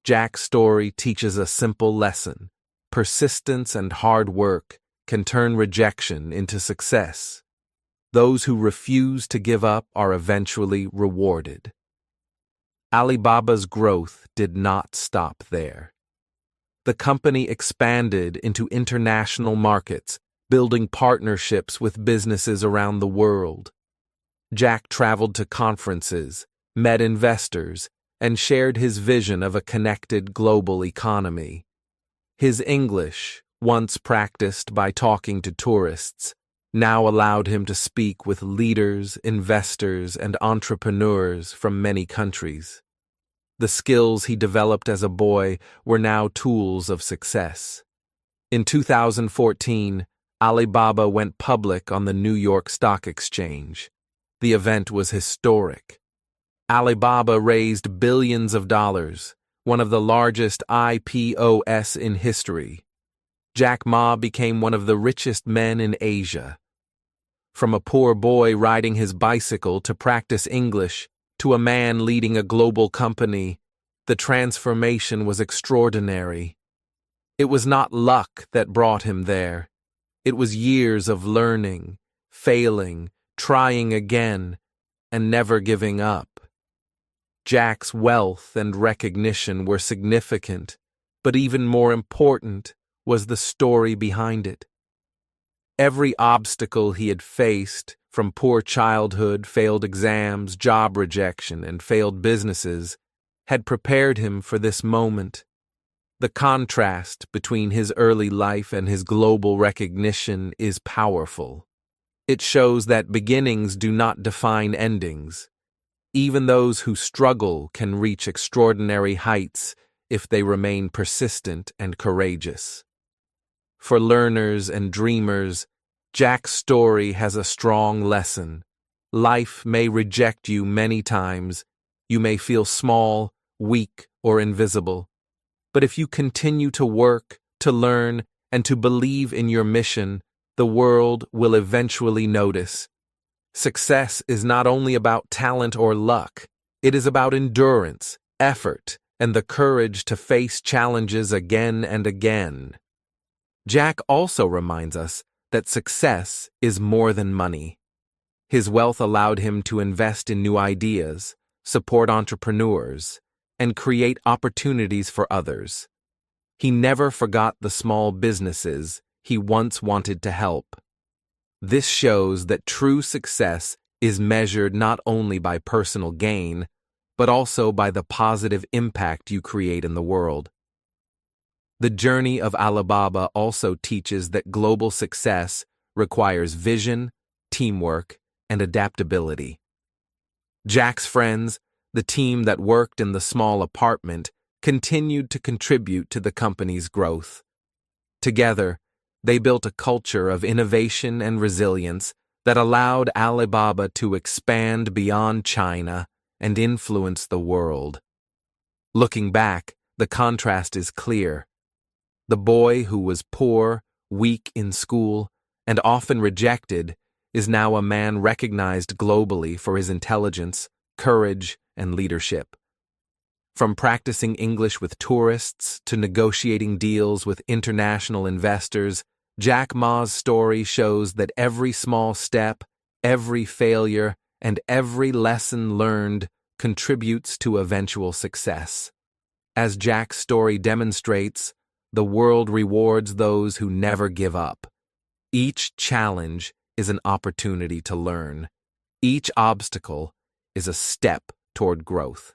Jack's story teaches a simple lesson. Persistence and hard work can turn rejection into success. Those who refuse to give up are eventually rewarded. Alibaba's growth did not stop there. The company expanded into international markets, building partnerships with businesses around the world. Jack traveled to conferences, met investors, and shared his vision of a connected global economy. His English, once practiced by talking to tourists, now allowed him to speak with leaders, investors, and entrepreneurs from many countries. The skills he developed as a boy were now tools of success. In 2014, Alibaba went public on the New York Stock Exchange. The event was historic. Alibaba raised billions of dollars, one of the largest IPOs in history. Jack Ma became one of the richest men in Asia. From a poor boy riding his bicycle to practice English, to a man leading a global company, the transformation was extraordinary. It was not luck that brought him there. It was years of learning, failing, trying again, and never giving up. Jack's wealth and recognition were significant, but even more important was the story behind it. Every obstacle he had faced, from poor childhood, failed exams, job rejection, and failed businesses, had prepared him for this moment. The contrast between his early life and his global recognition is powerful. It shows that beginnings do not define endings. Even those who struggle can reach extraordinary heights if they remain persistent and courageous. For learners and dreamers, Jack's story has a strong lesson. Life may reject you many times. You may feel small, weak, or invisible. But if you continue to work, to learn, and to believe in your mission, the world will eventually notice. Success is not only about talent or luck. It is about endurance, effort, and the courage to face challenges again and again. Jack also reminds us that success is more than money. His wealth allowed him to invest in new ideas, support entrepreneurs, and create opportunities for others. He never forgot the small businesses he once wanted to help. This shows that true success is measured not only by personal gain, but also by the positive impact you create in the world. The journey of Alibaba also teaches that global success requires vision, teamwork, and adaptability. Jack's friends, the team that worked in the small apartment, continued to contribute to the company's growth. Together, they built a culture of innovation and resilience that allowed Alibaba to expand beyond China and influence the world. Looking back, the contrast is clear. The boy who was poor, weak in school, and often rejected is now a man recognized globally for his intelligence, courage, and leadership. From practicing English with tourists to negotiating deals with international investors, Jack Ma's story shows that every small step, every failure, and every lesson learned contributes to eventual success. As Jack's story demonstrates, the world rewards those who never give up. Each challenge is an opportunity to learn. Each obstacle is a step toward growth.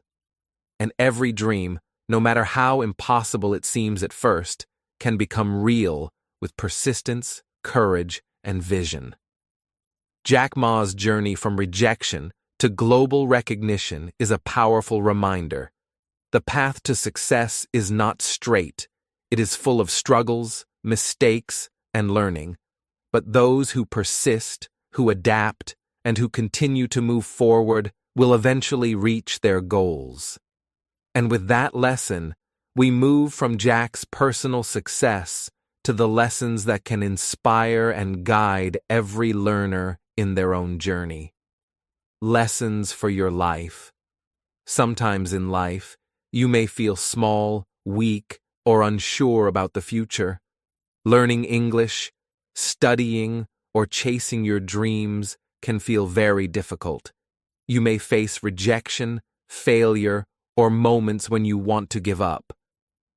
And every dream, no matter how impossible it seems at first, can become real with persistence, courage, and vision. Jack Ma's journey from rejection to global recognition is a powerful reminder. The path to success is not straight. It is full of struggles, mistakes, and learning. But those who persist, who adapt, and who continue to move forward will eventually reach their goals. And with that lesson, we move from Jack's personal success to the lessons that can inspire and guide every learner in their own journey. Lessons for your life. Sometimes in life, you may feel small, weak, or unsure about the future. Learning English, studying, or chasing your dreams can feel very difficult. You may face rejection, failure, or moments when you want to give up.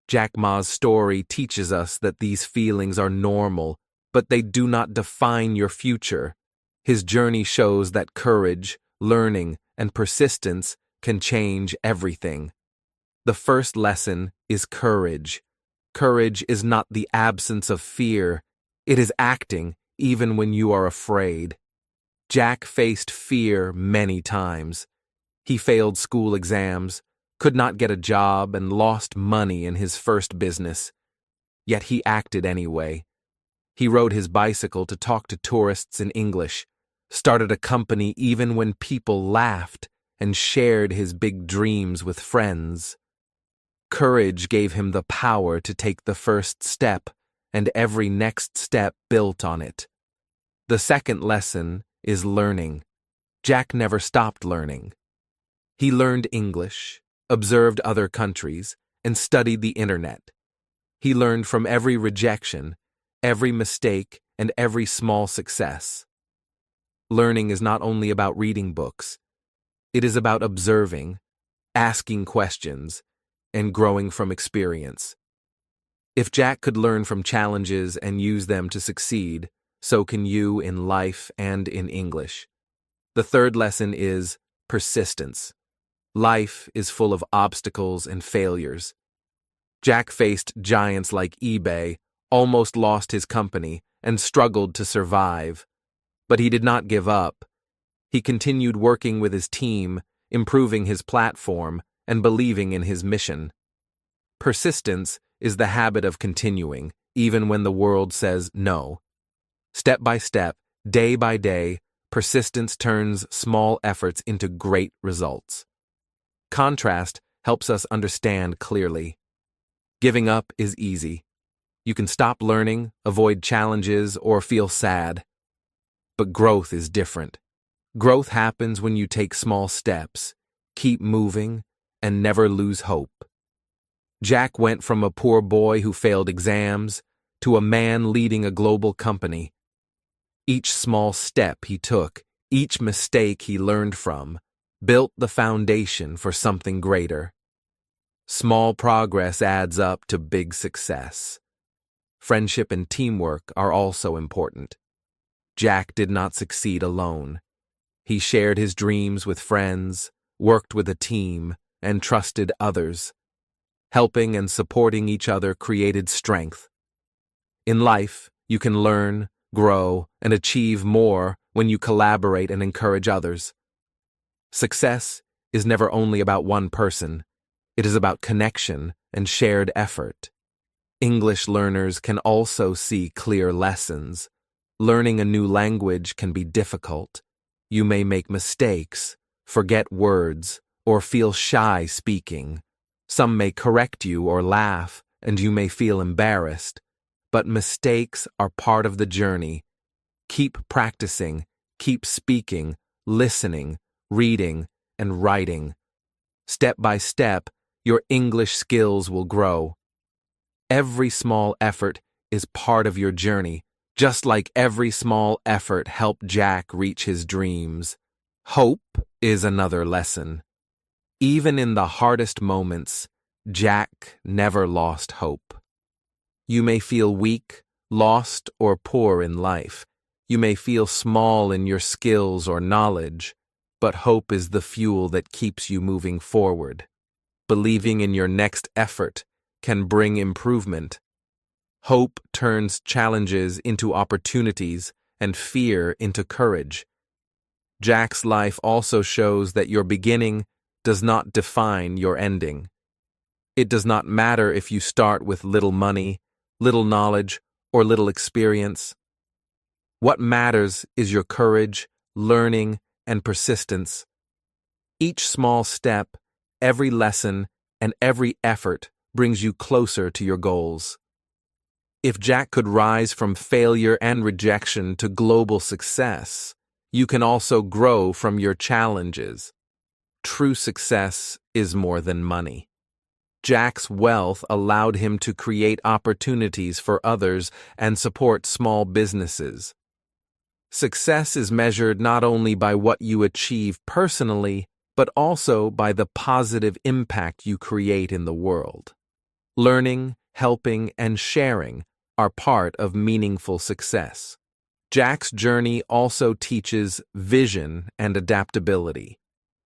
Jack Ma's story teaches us that these feelings are normal, but they do not define your future. His journey shows that courage, learning, and persistence can change everything. The first lesson is courage. Courage is not the absence of fear. It is acting even when you are afraid. Jack faced fear many times. He failed school exams, could not get a job, and lost money in his first business. Yet he acted anyway. He rode his bicycle to talk to tourists in English, started a company even when people laughed, and shared his big dreams with friends. Courage gave him the power to take the first step, and every next step built on it. The second lesson is learning. Jack never stopped learning. He learned English, observed other countries, and studied the internet. He learned from every rejection, every mistake, and every small success. Learning is not only about reading books. It is about observing, asking questions, and growing from experience. If Jack could learn from challenges and use them to succeed, so can you in life and in English. The third lesson is persistence. Life is full of obstacles and failures. Jack faced giants like eBay, almost lost his company, and struggled to survive. But he did not give up. He continued working with his team, improving his platform, and believing in his mission. Persistence is the habit of continuing, even when the world says no. Step by step, day by day, persistence turns small efforts into great results. Contrast helps us understand clearly. Giving up is easy. You can stop learning, avoid challenges, or feel sad. But growth is different. Growth happens when you take small steps, keep moving, and never lose hope. Jack went from a poor boy who failed exams to a man leading a global company. Each small step he took, each mistake he learned from, built the foundation for something greater. Small progress adds up to big success. Friendship and teamwork are also important. Jack did not succeed alone. He shared his dreams with friends, worked with a team, and trusted others. Helping and supporting each other created strength. In life, you can learn, grow, and achieve more when you collaborate and encourage others. Success is never only about one person. It is about connection and shared effort. English learners can also see clear lessons. Learning a new language can be difficult. You may make mistakes, forget words, or feel shy speaking. Some may correct you or laugh, and you may feel embarrassed. But mistakes are part of the journey. Keep practicing, keep speaking, listening, reading, and writing. Step by step, your English skills will grow. Every small effort is part of your journey, just like every small effort helped Jack reach his dreams. Hope is another lesson. Even in the hardest moments, Jack never lost hope. You may feel weak, lost, or poor in life, You may feel small in your skills or knowledge, but hope is the fuel that keeps you moving forward. Believing in your next effort can bring improvement. Hope turns challenges into opportunities and fear into courage. Jack's life also shows that your beginning does not define your ending. It does not matter if you start with little money, little knowledge, or little experience. What matters is your courage, learning, and persistence. Each small step, every lesson, and every effort brings you closer to your goals. If Jack could rise from failure and rejection to global success, you can also grow from your challenges. True success is more than money. Jack's wealth allowed him to create opportunities for others and support small businesses. Success is measured not only by what you achieve personally, but also by the positive impact you create in the world. Learning, helping, and sharing are part of meaningful success. Jack's journey also teaches vision and adaptability.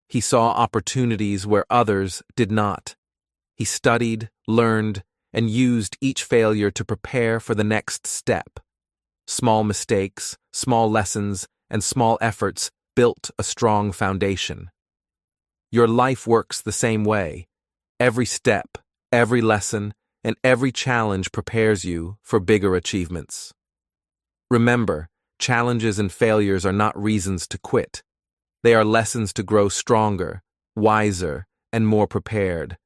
He saw opportunities where others did not. He studied, learned, and used each failure to prepare for the next step. Small mistakes, small lessons, and small efforts built a strong foundation. Your life works the same way. Every step, every lesson, and every challenge prepares you for bigger achievements. Remember, challenges and failures are not reasons to quit. They are lessons to grow stronger, wiser, and more prepared.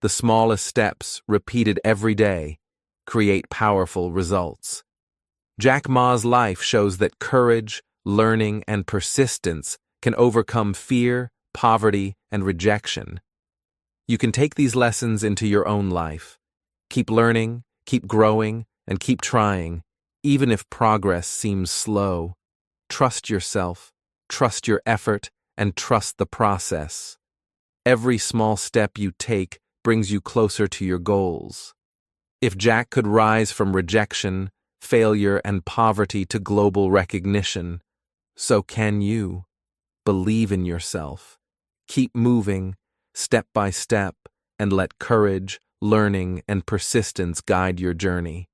The smallest steps, repeated every day, create powerful results. Jack Ma's life shows that courage, learning, and persistence can overcome fear, poverty, and rejection. You can take these lessons into your own life. Keep learning, keep growing, and keep trying, even if progress seems slow. Trust yourself, trust your effort, and trust the process. Every small step you take brings you closer to your goals. If Jack could rise from rejection, failure, and poverty to global recognition, so can you. Believe in yourself. Keep moving, step by step, and let courage, learning, and persistence guide your journey.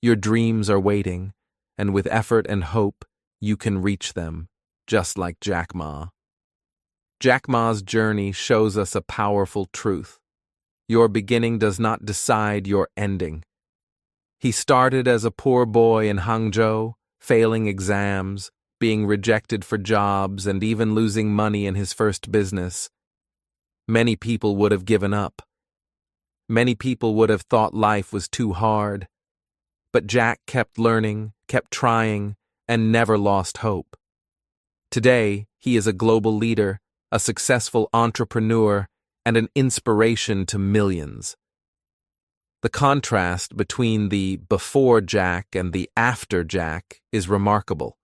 Your dreams are waiting, and with effort and hope, you can reach them, just like Jack Ma. Jack Ma's journey shows us a powerful truth. Your beginning does not decide your ending. He started as a poor boy in Hangzhou, failing exams, being rejected for jobs, and even losing money in his first business. Many people would have given up. Many people would have thought life was too hard. But Jack kept learning, kept trying, and never lost hope. Today, he is a global leader, a successful entrepreneur, and an inspiration to millions. The contrast between the before Jack and the after Jack is remarkable.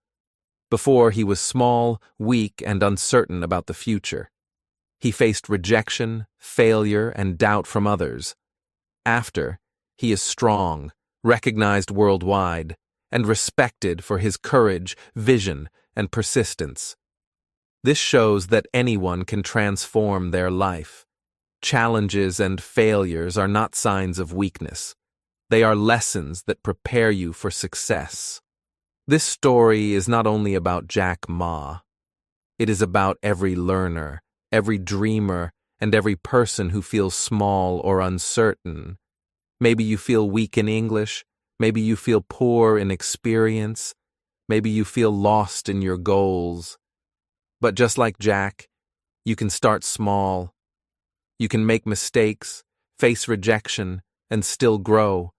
Before, he was small, weak, and uncertain about the future. He faced rejection, failure, and doubt from others. After, he is strong, recognized worldwide, and respected for his courage, vision, and persistence. This shows that anyone can transform their life. Challenges and failures are not signs of weakness. They are lessons that prepare you for success. This story is not only about Jack Ma. It is about every learner, every dreamer, and every person who feels small or uncertain. Maybe you feel weak in English. Maybe you feel poor in experience. Maybe you feel lost in your goals. But just like Jack, you can start small. You can make mistakes, face rejection, and still grow.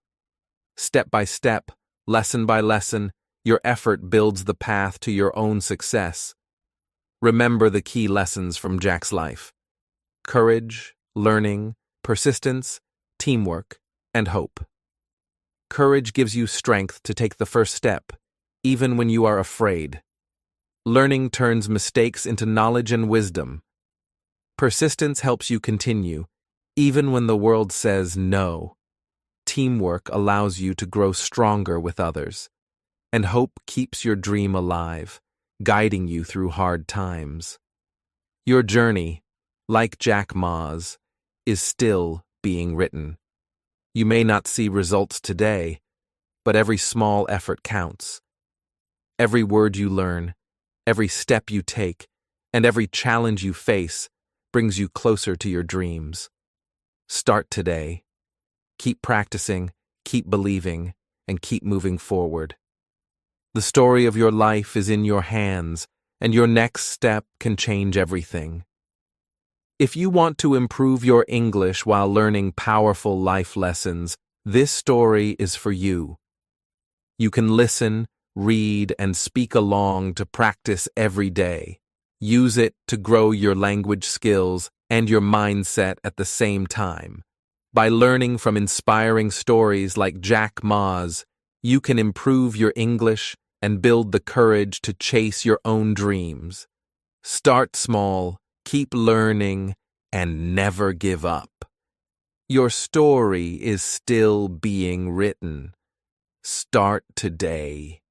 Step by step, lesson by lesson, your effort builds the path to your own success. Remember the key lessons from Jack's life: courage, learning, persistence, teamwork, and hope. Courage gives you strength to take the first step, even when you are afraid. Learning turns mistakes into knowledge and wisdom. Persistence helps you continue, even when the world says no. Teamwork allows you to grow stronger with others. and hope keeps your dream alive, guiding you through hard times. Your journey, like Jack Ma's, is still being written. You may not see results today, but every small effort counts. Every word you learn, every step you take, and every challenge you face brings you closer to your dreams. Start today. Keep practicing, keep believing, and keep moving forward. The story of your life is in your hands, and your next step can change everything. If you want to improve your English while learning powerful life lessons, this story is for you. You can listen, read, and speak along to practice every day. Use it to grow your language skills and your mindset at the same time. By learning from inspiring stories like Jack Ma's, you can improve your English and build the courage to chase your own dreams. Start small, keep learning, and never give up. Your story is still being written. Start today.